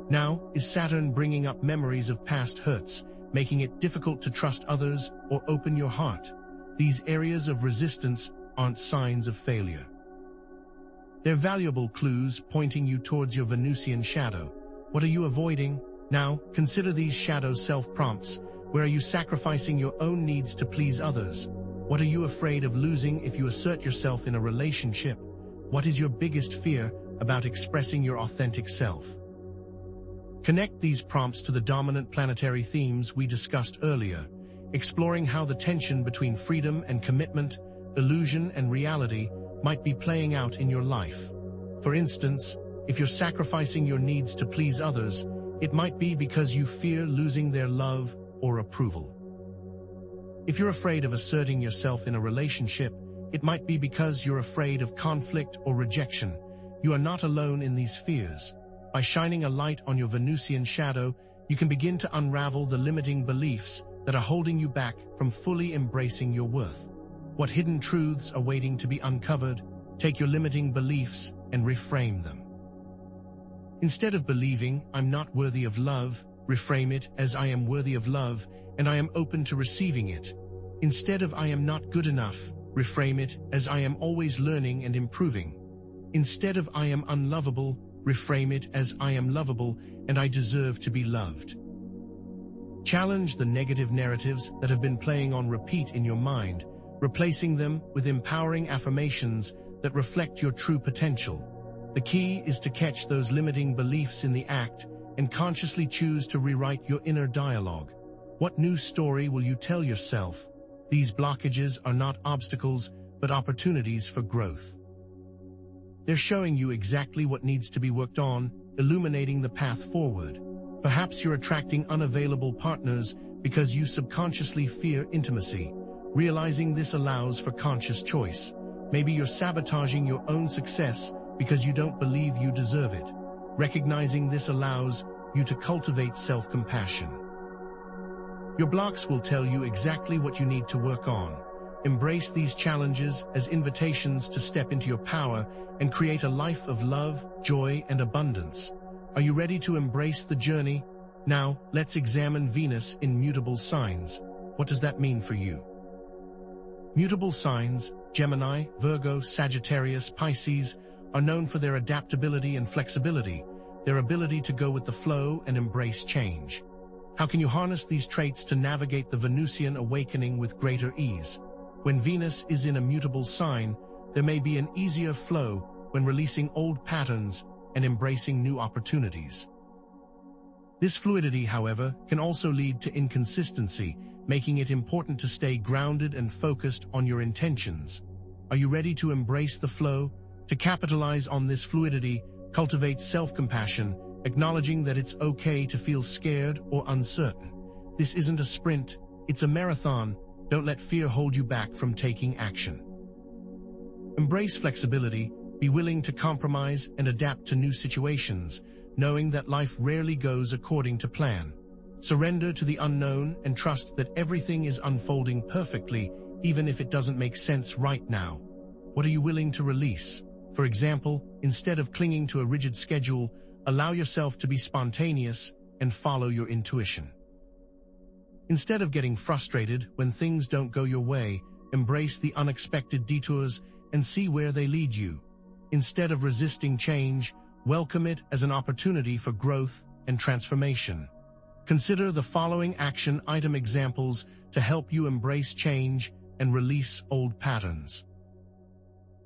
Now, is Saturn bringing up memories of past hurts, making it difficult to trust others or open your heart? These areas of resistance aren't signs of failure. They're valuable clues pointing you towards your Venusian shadow. What are you avoiding? Now, consider these shadow self-prompts. Where are you sacrificing your own needs to please others? What are you afraid of losing if you assert yourself in a relationship? What is your biggest fear about expressing your authentic self? Connect these prompts to the dominant planetary themes we discussed earlier, exploring how the tension between freedom and commitment, illusion and reality might be playing out in your life. For instance, if you're sacrificing your needs to please others, it might be because you fear losing their love or approval. If you're afraid of asserting yourself in a relationship, it might be because you're afraid of conflict or rejection. You are not alone in these fears. By shining a light on your Venusian shadow, you can begin to unravel the limiting beliefs that are holding you back from fully embracing your worth. What hidden truths are waiting to be uncovered? Take your limiting beliefs and reframe them. Instead of believing, "I'm not worthy of love," reframe it as "I am worthy of love, and I am open to receiving it." Instead of "I am not good enough," reframe it as "I am always learning and improving." Instead of "I am unlovable," reframe it as "I am lovable and I deserve to be loved." Challenge the negative narratives that have been playing on repeat in your mind, replacing them with empowering affirmations that reflect your true potential. The key is to catch those limiting beliefs in the act and consciously choose to rewrite your inner dialogue. What new story will you tell yourself? These blockages are not obstacles, but opportunities for growth. They're showing you exactly what needs to be worked on, illuminating the path forward. Perhaps you're attracting unavailable partners because you subconsciously fear intimacy. Realizing this allows for conscious choice. Maybe you're sabotaging your own success because you don't believe you deserve it. Recognizing this allows you to cultivate self-compassion. Your blocks will tell you exactly what you need to work on. Embrace these challenges as invitations to step into your power and create a life of love, joy, and abundance. Are you ready to embrace the journey? Now, let's examine Venus in mutable signs. What does that mean for you? Mutable signs, Gemini, Virgo, Sagittarius, Pisces, are known for their adaptability and flexibility, their ability to go with the flow and embrace change. How can you harness these traits to navigate the Venusian awakening with greater ease? When Venus is in a mutable sign, there may be an easier flow when releasing old patterns and embracing new opportunities. This fluidity, however, can also lead to inconsistency, making it important to stay grounded and focused on your intentions. Are you ready to embrace the flow? To capitalize on this fluidity, cultivate self-compassion, acknowledging that it's okay to feel scared or uncertain. This isn't a sprint, it's a marathon. Don't let fear hold you back from taking action. Embrace flexibility, be willing to compromise and adapt to new situations, knowing that life rarely goes according to plan. Surrender to the unknown and trust that everything is unfolding perfectly, even if it doesn't make sense right now. What are you willing to release? For example, instead of clinging to a rigid schedule, allow yourself to be spontaneous and follow your intuition. Instead of getting frustrated when things don't go your way, embrace the unexpected detours and see where they lead you. Instead of resisting change, welcome it as an opportunity for growth and transformation. Consider the following action item examples to help you embrace change and release old patterns.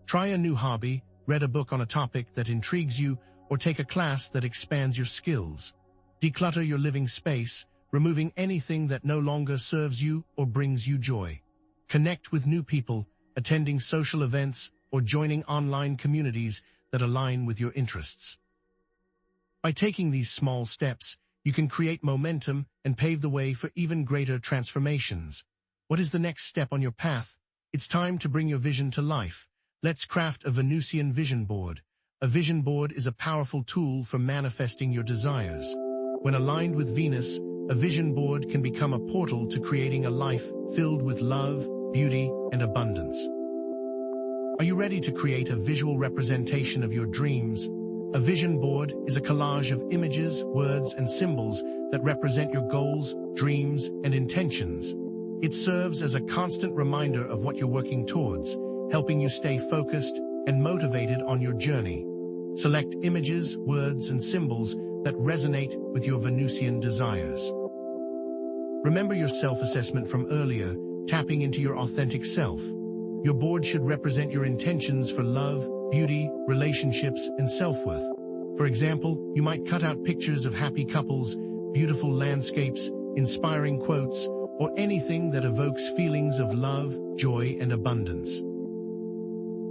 Try a new hobby, read a book on a topic that intrigues you, or take a class that expands your skills. Declutter your living space, removing anything that no longer serves you or brings you joy. Connect with new people, attending social events, or joining online communities that align with your interests. By taking these small steps, you can create momentum and pave the way for even greater transformations. What is the next step on your path? It's time to bring your vision to life. Let's craft a Venusian vision board. A vision board is a powerful tool for manifesting your desires. When aligned with Venus, a vision board can become a portal to creating a life filled with love, beauty, and abundance. Are you ready to create a visual representation of your dreams? A vision board is a collage of images, words, and symbols that represent your goals, dreams, and intentions. It serves as a constant reminder of what you're working towards, helping you stay focused and motivated on your journey. Select images, words, and symbols that resonate with your Venusian desires. Remember your self-assessment from earlier, tapping into your authentic self. Your board should represent your intentions for love, beauty, relationships, and self-worth. For example, you might cut out pictures of happy couples, beautiful landscapes, inspiring quotes, or anything that evokes feelings of love, joy, and abundance.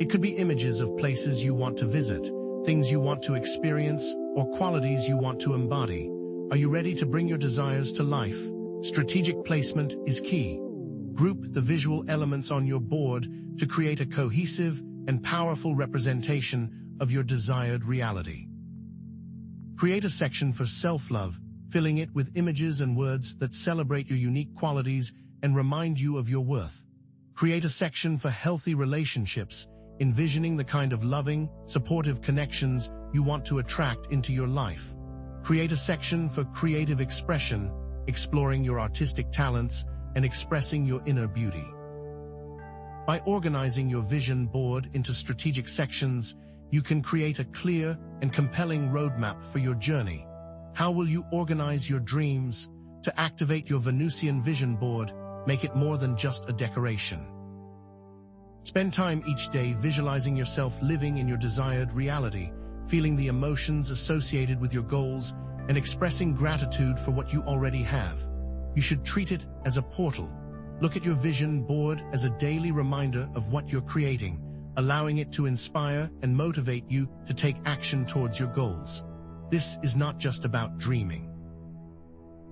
It could be images of places you want to visit, things you want to experience, or qualities you want to embody. Are you ready to bring your desires to life? Strategic placement is key. Group the visual elements on your board to create a cohesive and powerful representation of your desired reality. Create a section for self-love, filling it with images and words that celebrate your unique qualities and remind you of your worth. Create a section for healthy relationships, envisioning the kind of loving, supportive connections you want to attract into your life. Create a section for creative expression, exploring your artistic talents and expressing your inner beauty. By organizing your vision board into strategic sections, you can create a clear and compelling roadmap for your journey. How will you organize your dreams? To activate your Venusian vision board, make it more than just a decoration. Spend time each day visualizing yourself living in your desired reality, feeling the emotions associated with your goals, and expressing gratitude for what you already have. You should treat it as a portal. Look at your vision board as a daily reminder of what you're creating, allowing it to inspire and motivate you to take action towards your goals. This is not just about dreaming.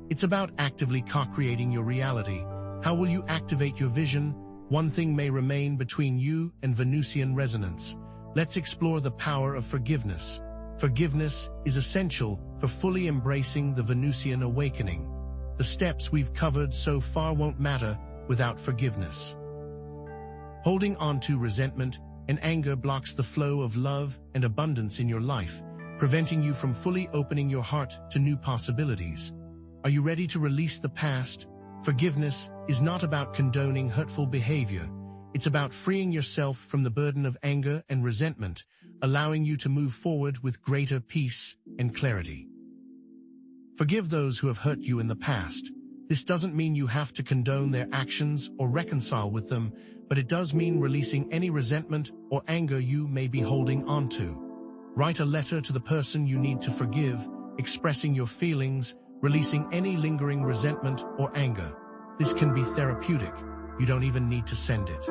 It's about actively co-creating your reality. How will you activate your vision? One thing may remain between you and Venusian resonance. Let's explore the power of forgiveness. Forgiveness is essential for fully embracing the Venusian awakening. The steps we've covered so far won't matter without forgiveness. Holding on to resentment and anger blocks the flow of love and abundance in your life, preventing you from fully opening your heart to new possibilities. Are you ready to release the past? Forgiveness is not about condoning hurtful behavior. It's about freeing yourself from the burden of anger and resentment, allowing you to move forward with greater peace and clarity. Forgive those who have hurt you in the past. This doesn't mean you have to condone their actions or reconcile with them, but it does mean releasing any resentment or anger you may be holding onto. Write a letter to the person you need to forgive, expressing your feelings, releasing any lingering resentment or anger. This can be therapeutic. You don't even need to send it.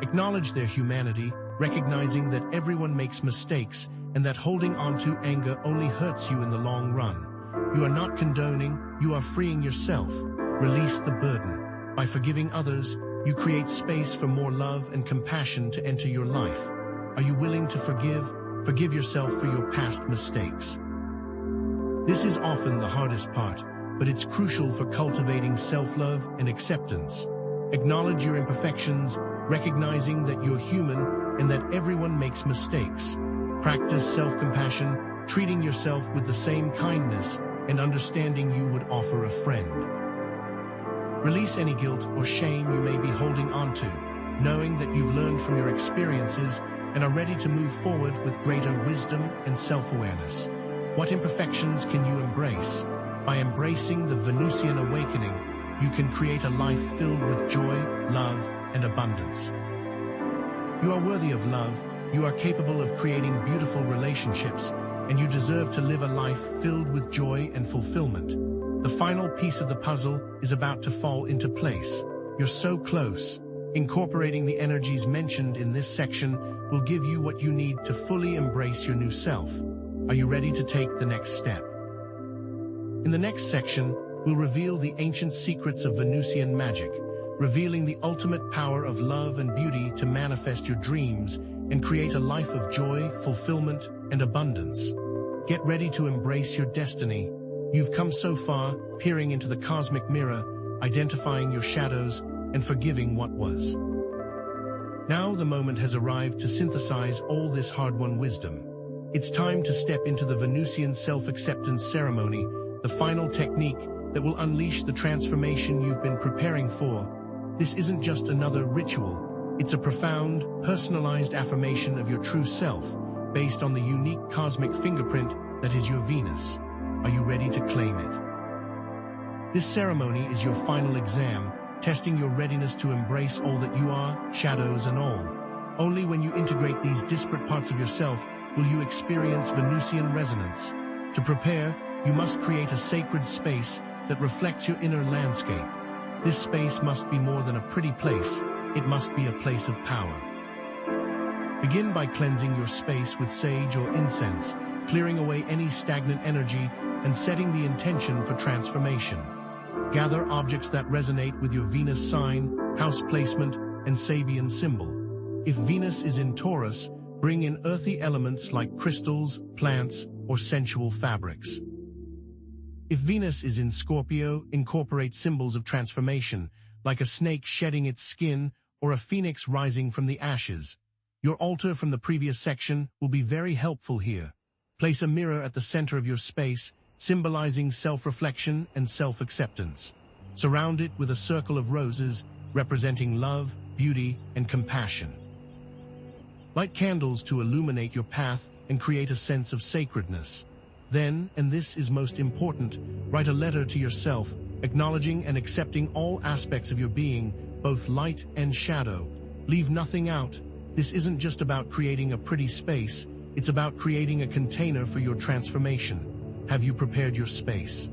Acknowledge their humanity, recognizing that everyone makes mistakes and that holding on to anger only hurts you in the long run. You are not condoning, you are freeing yourself. Release the burden. By forgiving others, you create space for more love and compassion to enter your life. Are you willing to forgive? Forgive yourself for your past mistakes. This is often the hardest part, but it's crucial for cultivating self-love and acceptance. Acknowledge your imperfections, recognizing that you're human and that everyone makes mistakes. Practice self-compassion, treating yourself with the same kindness and understanding you would offer a friend. Release any guilt or shame you may be holding onto, knowing that you've learned from your experiences and are ready to move forward with greater wisdom and self-awareness. What imperfections can you embrace? By embracing the Venusian awakening, you can create a life filled with joy, love, and abundance. You are worthy of love, you are capable of creating beautiful relationships, and you deserve to live a life filled with joy and fulfillment. The final piece of the puzzle is about to fall into place. You're so close. Incorporating the energies mentioned in this section will give you what you need to fully embrace your new self. Are you ready to take the next step? In the next section, we'll reveal the ancient secrets of Venusian magic, revealing the ultimate power of love and beauty to manifest your dreams and create a life of joy, fulfillment, and abundance. Get ready to embrace your destiny. You've come so far, peering into the cosmic mirror, identifying your shadows, and forgiving what was. Now the moment has arrived to synthesize all this hard-won wisdom. It's time to step into the Venusian self-acceptance ceremony, the final technique that will unleash the transformation you've been preparing for. This isn't just another ritual. It's a profound, personalized affirmation of your true self, based on the unique cosmic fingerprint that is your Venus. Are you ready to claim it? This ceremony is your final exam, testing your readiness to embrace all that you are, shadows and all. Only when you integrate these disparate parts of yourself will you experience Venusian resonance. To prepare, you must create a sacred space that reflects your inner landscape. This space must be more than a pretty place, it must be a place of power. Begin by cleansing your space with sage or incense, clearing away any stagnant energy and setting the intention for transformation. Gather objects that resonate with your Venus sign, house placement, and Sabian symbol. If Venus is in Taurus, bring in earthy elements like crystals, plants, or sensual fabrics. If Venus is in Scorpio, incorporate symbols of transformation, like a snake shedding its skin or a phoenix rising from the ashes. Your altar from the previous section will be very helpful here. Place a mirror at the center of your space, symbolizing self-reflection and self-acceptance. Surround it with a circle of roses, representing love, beauty, and compassion. Light candles to illuminate your path and create a sense of sacredness. Then, and this is most important, write a letter to yourself, acknowledging and accepting all aspects of your being, both light and shadow. Leave nothing out. This isn't just about creating a pretty space, it's about creating a container for your transformation. Have you prepared your space?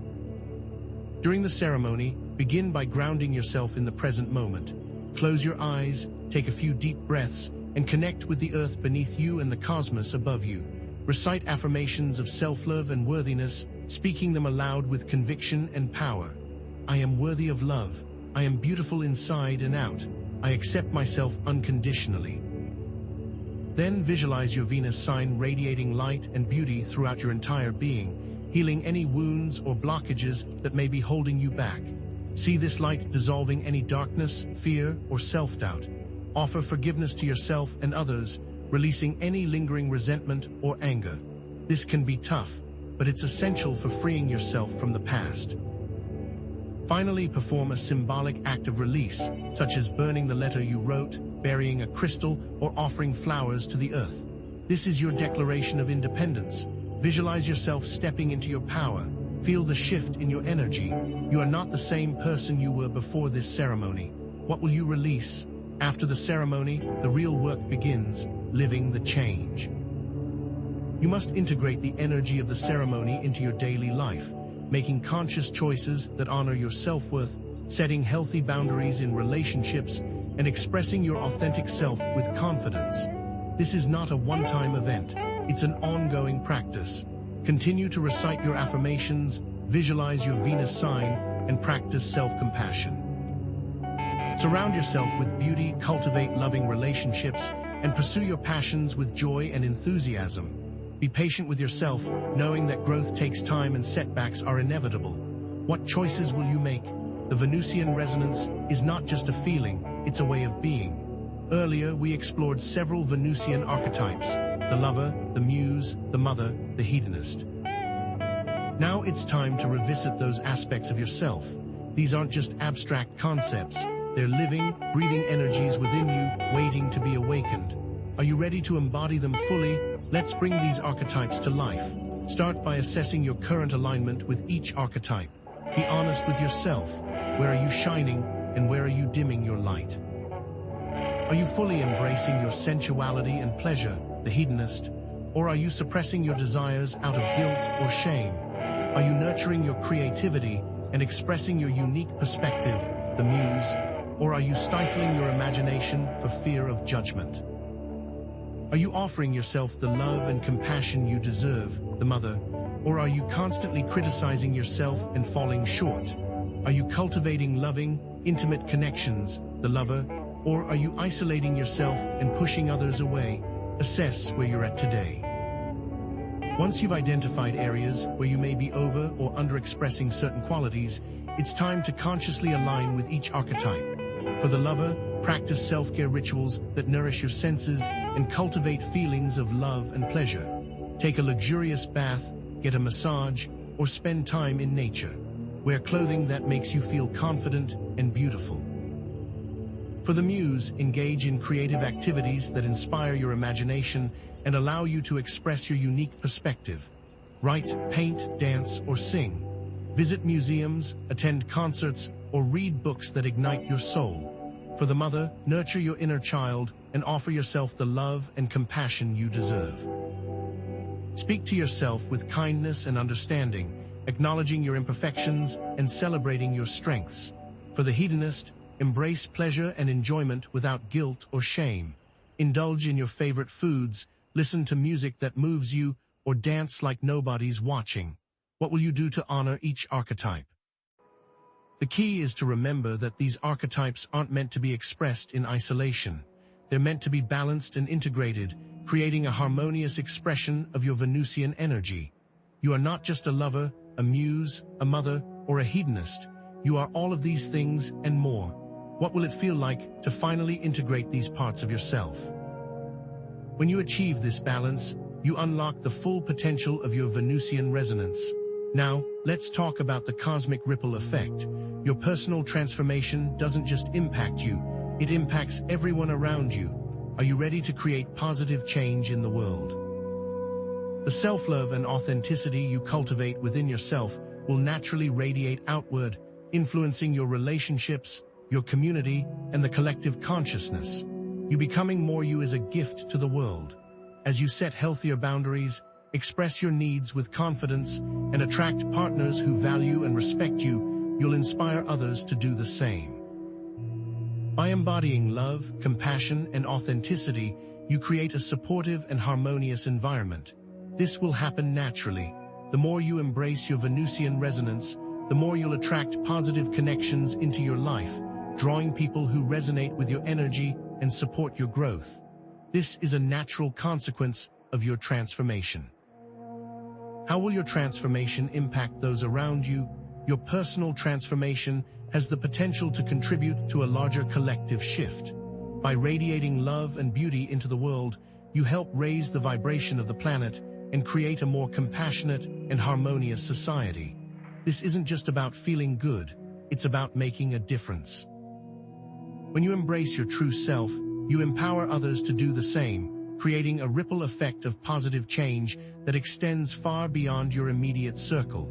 During the ceremony, begin by grounding yourself in the present moment. Close your eyes, take a few deep breaths, and connect with the earth beneath you and the cosmos above you. Recite affirmations of self-love and worthiness, speaking them aloud with conviction and power. I am worthy of love. I am beautiful inside and out. I accept myself unconditionally. Then visualize your Venus sign radiating light and beauty throughout your entire being, healing any wounds or blockages that may be holding you back. See this light dissolving any darkness, fear, or self-doubt. Offer forgiveness to yourself and others, releasing any lingering resentment or anger. This can be tough, but it's essential for freeing yourself from the past. Finally, perform a symbolic act of release, such as burning the letter you wrote, burying a crystal, or offering flowers to the earth. This is your declaration of independence. Visualize yourself stepping into your power. Feel the shift in your energy. You are not the same person you were before this ceremony. What will you release? After the ceremony, the real work begins, living the change. You must integrate the energy of the ceremony into your daily life, making conscious choices that honor your self-worth, setting healthy boundaries in relationships, and expressing your authentic self with confidence. This is not a one-time event. It's an ongoing practice. Continue to recite your affirmations, visualize your Venus sign, and practice self-compassion. Surround yourself with beauty, cultivate loving relationships, and pursue your passions with joy and enthusiasm. Be patient with yourself, knowing that growth takes time and setbacks are inevitable. What choices will you make? The Venusian resonance is not just a feeling, it's a way of being. Earlier, we explored several Venusian archetypes: the lover, the muse, the mother, the hedonist. Now it's time to revisit those aspects of yourself. These aren't just abstract concepts. They're living, breathing energies within you, waiting to be awakened. Are you ready to embody them fully? Let's bring these archetypes to life. Start by assessing your current alignment with each archetype. Be honest with yourself. Where are you shining, and where are you dimming your light? Are you fully embracing your sensuality and pleasure, the hedonist? Or are you suppressing your desires out of guilt or shame? Are you nurturing your creativity and expressing your unique perspective, the muse? Or are you stifling your imagination for fear of judgment? Are you offering yourself the love and compassion you deserve, the mother? Or are you constantly criticizing yourself and falling short? Are you cultivating loving, intimate connections, the lover? Or are you isolating yourself and pushing others away? Assess where you're at today. Once you've identified areas where you may be over or underexpressing certain qualities, it's time to consciously align with each archetype. For the lover, practice self-care rituals that nourish your senses and cultivate feelings of love and pleasure. Take a luxurious bath, get a massage, or spend time in nature. Wear clothing that makes you feel confident and beautiful. For the muse, engage in creative activities that inspire your imagination and allow you to express your unique perspective. Write, paint, dance, or sing. Visit museums, attend concerts, or read books that ignite your soul. For the mother, nurture your inner child and offer yourself the love and compassion you deserve. Speak to yourself with kindness and understanding, acknowledging your imperfections and celebrating your strengths. For the hedonist, embrace pleasure and enjoyment without guilt or shame. Indulge in your favorite foods, listen to music that moves you, or dance like nobody's watching. What will you do to honor each archetype? The key is to remember that these archetypes aren't meant to be expressed in isolation. They're meant to be balanced and integrated, creating a harmonious expression of your Venusian energy. You are not just a lover, a muse, a mother, or a hedonist. You are all of these things and more. What will it feel like to finally integrate these parts of yourself? When you achieve this balance, you unlock the full potential of your Venusian resonance. Now, let's talk about the cosmic ripple effect. Your personal transformation doesn't just impact you, it impacts everyone around you. Are you ready to create positive change in the world? The self-love and authenticity you cultivate within yourself will naturally radiate outward, influencing your relationships, your community, and the collective consciousness. You becoming more you is a gift to the world. As you set healthier boundaries, express your needs with confidence, and attract partners who value and respect you, you'll inspire others to do the same. By embodying love, compassion, and authenticity, you create a supportive and harmonious environment. This will happen naturally. The more you embrace your Venusian resonance, the more you'll attract positive connections into your life, drawing people who resonate with your energy and support your growth. This is a natural consequence of your transformation. How will your transformation impact those around you? Your personal transformation has the potential to contribute to a larger collective shift. By radiating love and beauty into the world, you help raise the vibration of the planet and create a more compassionate and harmonious society. This isn't just about feeling good, it's about making a difference. When you embrace your true self, you empower others to do the same, creating a ripple effect of positive change that extends far beyond your immediate circle.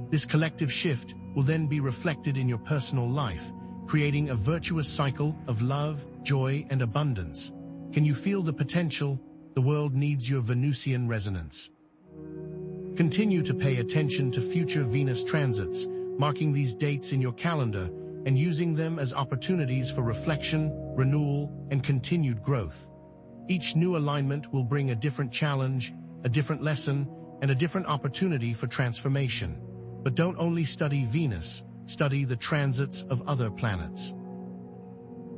This collective shift will then be reflected in your personal life, creating a virtuous cycle of love, joy, and abundance. Can you feel the potential? The world needs your Venusian resonance. Continue to pay attention to future Venus transits, marking these dates in your calendar and using them as opportunities for reflection, renewal, and continued growth. Each new alignment will bring a different challenge, a different lesson, and a different opportunity for transformation. But don't only study Venus, study the transits of other planets.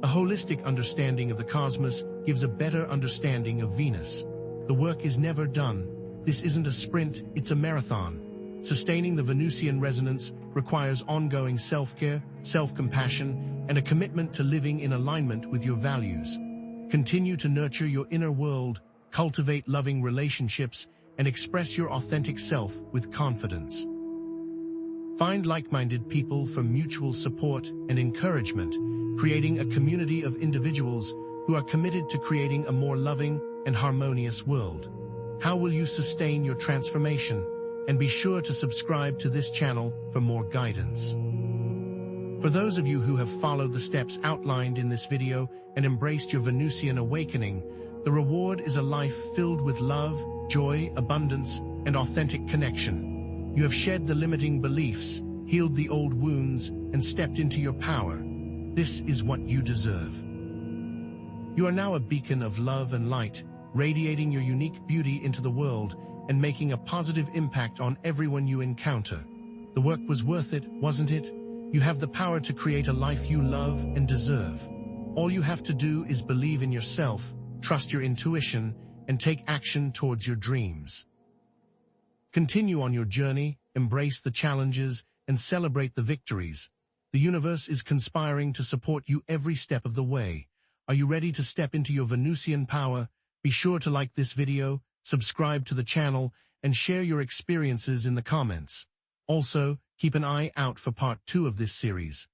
A holistic understanding of the cosmos gives a better understanding of Venus. The work is never done. This isn't a sprint, it's a marathon. Sustaining the Venusian resonance requires ongoing self-care, self-compassion, and a commitment to living in alignment with your values. Continue to nurture your inner world, cultivate loving relationships, and express your authentic self with confidence. Find like-minded people for mutual support and encouragement, creating a community of individuals who are committed to creating a more loving and harmonious world. How will you sustain your transformation? And be sure to subscribe to this channel for more guidance. For those of you who have followed the steps outlined in this video and embraced your Venusian awakening, the reward is a life filled with love, joy, abundance, and authentic connection. You have shed the limiting beliefs, healed the old wounds, and stepped into your power. This is what you deserve. You are now a beacon of love and light, radiating your unique beauty into the world and making a positive impact on everyone you encounter. The work was worth it, wasn't it? You have the power to create a life you love and deserve. All you have to do is believe in yourself, trust your intuition, and take action towards your dreams. Continue on your journey, embrace the challenges, and celebrate the victories. The universe is conspiring to support you every step of the way. Are you ready to step into your Venusian power? Be sure to like this video, subscribe to the channel, and share your experiences in the comments. Also, keep an eye out for part 2 of this series.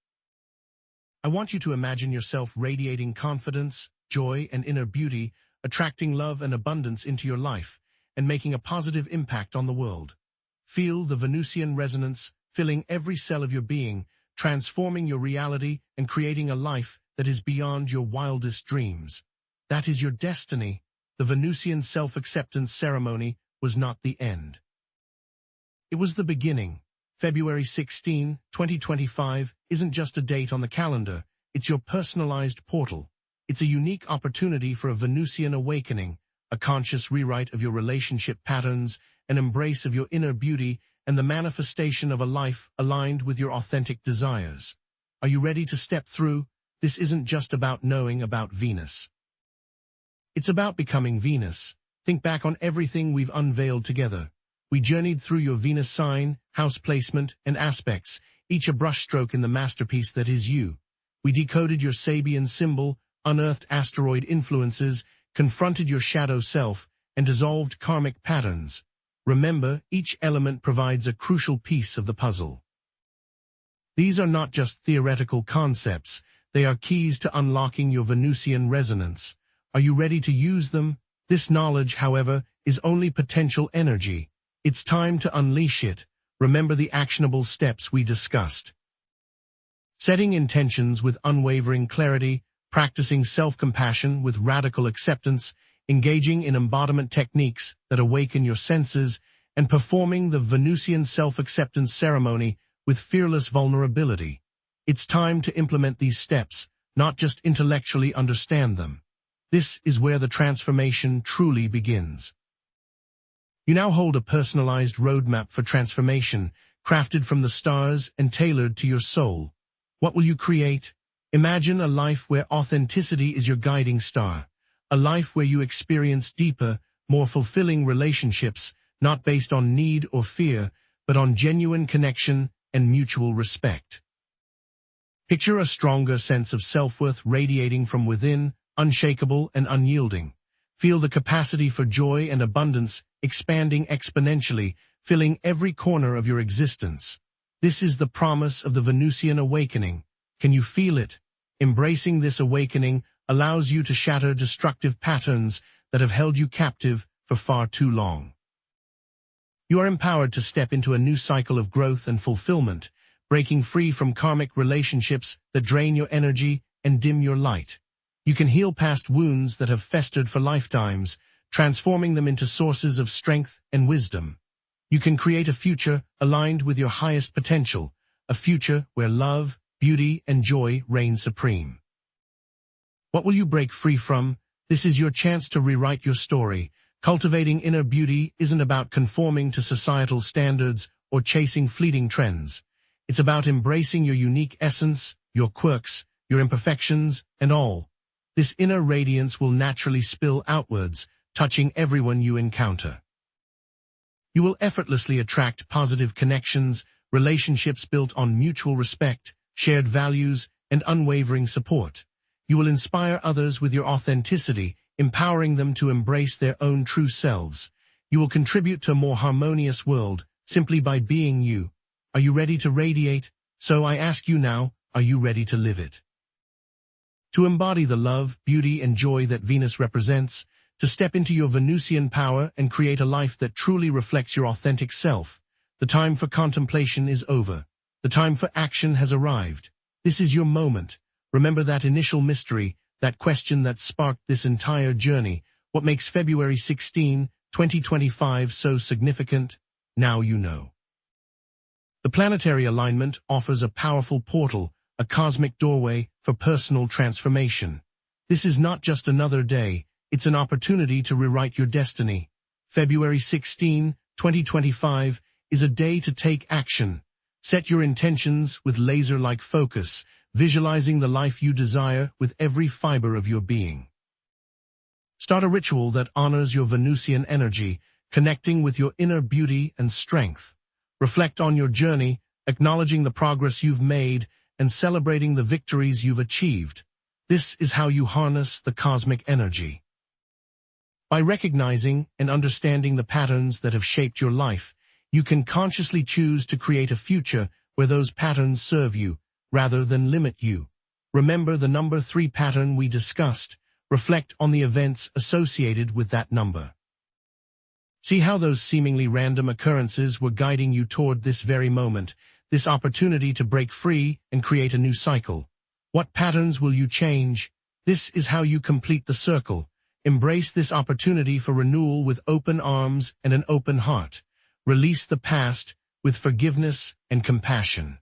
I want you to imagine yourself radiating confidence, joy, and inner beauty, attracting love and abundance into your life, and making a positive impact on the world. Feel the Venusian resonance filling every cell of your being, transforming your reality and creating a life that is beyond your wildest dreams. That is your destiny. The Venusian self-acceptance ceremony was not the end. It was the beginning. February 16, 2025 isn't just a date on the calendar, it's your personalized portal. It's a unique opportunity for a Venusian awakening, a conscious rewrite of your relationship patterns, an embrace of your inner beauty, and the manifestation of a life aligned with your authentic desires. Are you ready to step through? This isn't just about knowing about Venus. It's about becoming Venus. Think back on everything we've unveiled together. We journeyed through your Venus sign, house placement, and aspects, each a brushstroke in the masterpiece that is you. We decoded your Sabian symbol, unearthed asteroid influences, confronted your shadow self, and dissolved karmic patterns. Remember, each element provides a crucial piece of the puzzle. These are not just theoretical concepts, they are keys to unlocking your Venusian resonance. Are you ready to use them? This knowledge, however, is only potential energy. It's time to unleash it. Remember the actionable steps we discussed. Setting intentions with unwavering clarity, practicing self-compassion with radical acceptance, engaging in embodiment techniques that awaken your senses, and performing the Venusian self-acceptance ceremony with fearless vulnerability. It's time to implement these steps, not just intellectually understand them. This is where the transformation truly begins. You now hold a personalized roadmap for transformation, crafted from the stars and tailored to your soul. What will you create? Imagine a life where authenticity is your guiding star, a life where you experience deeper, more fulfilling relationships, not based on need or fear, but on genuine connection and mutual respect. Picture a stronger sense of self-worth radiating from within, unshakable and unyielding. Feel the capacity for joy and abundance expanding exponentially, filling every corner of your existence. This is the promise of the Venusian awakening. Can you feel it? Embracing this awakening allows you to shatter destructive patterns that have held you captive for far too long. You are empowered to step into a new cycle of growth and fulfillment, breaking free from karmic relationships that drain your energy and dim your light. You can heal past wounds that have festered for lifetimes, transforming them into sources of strength and wisdom. You can create a future aligned with your highest potential, a future where love, beauty, and joy reign supreme. What will you break free from? This is your chance to rewrite your story. Cultivating inner beauty isn't about conforming to societal standards or chasing fleeting trends. It's about embracing your unique essence, your quirks, your imperfections, and all. This inner radiance will naturally spill outwards, touching everyone you encounter. You will effortlessly attract positive connections, relationships built on mutual respect, shared values, and unwavering support. You will inspire others with your authenticity, empowering them to embrace their own true selves. You will contribute to a more harmonious world simply by being you. Are you ready to radiate? So I ask you now, are you ready to live it? To embody the love, beauty, and joy that Venus represents, to step into your Venusian power and create a life that truly reflects your authentic self. The time for contemplation is over. The time for action has arrived. This is your moment. Remember that initial mystery, that question that sparked this entire journey. What makes February 16, 2025 so significant? Now you know. The planetary alignment offers a powerful portal, a cosmic doorway for personal transformation. This is not just another day, it's an opportunity to rewrite your destiny. February 16, 2025 is a day to take action. Set your intentions with laser-like focus, visualizing the life you desire with every fiber of your being. Start a ritual that honors your Venusian energy, connecting with your inner beauty and strength. Reflect on your journey, acknowledging the progress you've made and celebrating the victories you've achieved. This is how you harness the cosmic energy. By recognizing and understanding the patterns that have shaped your life, you can consciously choose to create a future where those patterns serve you, rather than limit you. Remember the number 3 pattern we discussed. Reflect on the events associated with that number. See how those seemingly random occurrences were guiding you toward this very moment, this opportunity to break free and create a new cycle. What patterns will you change? This is how you complete the circle. Embrace this opportunity for renewal with open arms and an open heart. Release the past with forgiveness and compassion.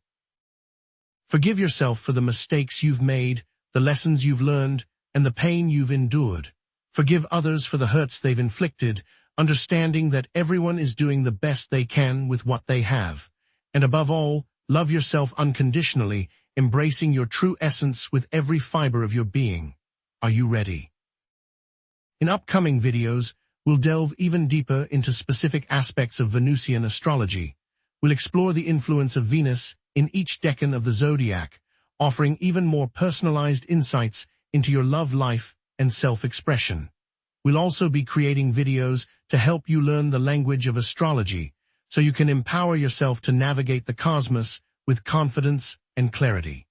Forgive yourself for the mistakes you've made, the lessons you've learned, and the pain you've endured. Forgive others for the hurts they've inflicted, understanding that everyone is doing the best they can with what they have. And above all, love yourself unconditionally, embracing your true essence with every fiber of your being. Are you ready? In upcoming videos, we'll delve even deeper into specific aspects of Venusian astrology. We'll explore the influence of Venus in each decan of the zodiac, offering even more personalized insights into your love life and self-expression. We'll also be creating videos to help you learn the language of astrology, so you can empower yourself to navigate the cosmos with confidence and clarity.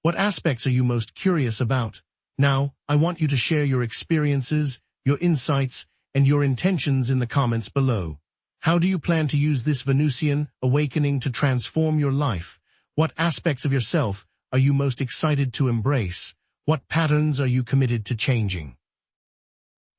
What aspects are you most curious about? Now, I want you to share your experiences, your insights, and your intentions in the comments below. How do you plan to use this Venusian awakening to transform your life? What aspects of yourself are you most excited to embrace? What patterns are you committed to changing?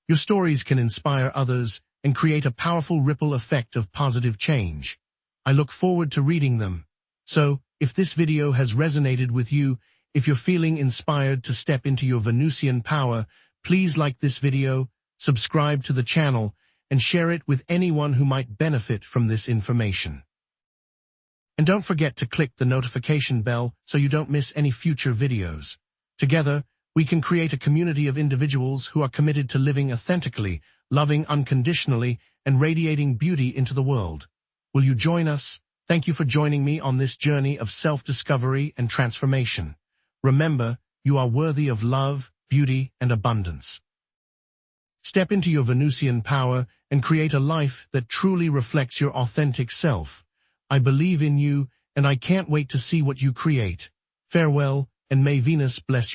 Your stories can inspire others and create a powerful ripple effect of positive change. I look forward to reading them. So, if this video has resonated with you, if you're feeling inspired to step into your Venusian power, please like this video, subscribe to the channel, and share it with anyone who might benefit from this information. And don't forget to click the notification bell so you don't miss any future videos. Together, We can create a community of individuals who are committed to living authentically, loving unconditionally, and radiating beauty into the world. Will you join us? Thank you for joining me on this journey of self-discovery and transformation. Remember, you are worthy of love, beauty, and abundance. Step into your Venusian power and create a life that truly reflects your authentic self. I believe in you, and I can't wait to see what you create. Farewell, and may Venus bless your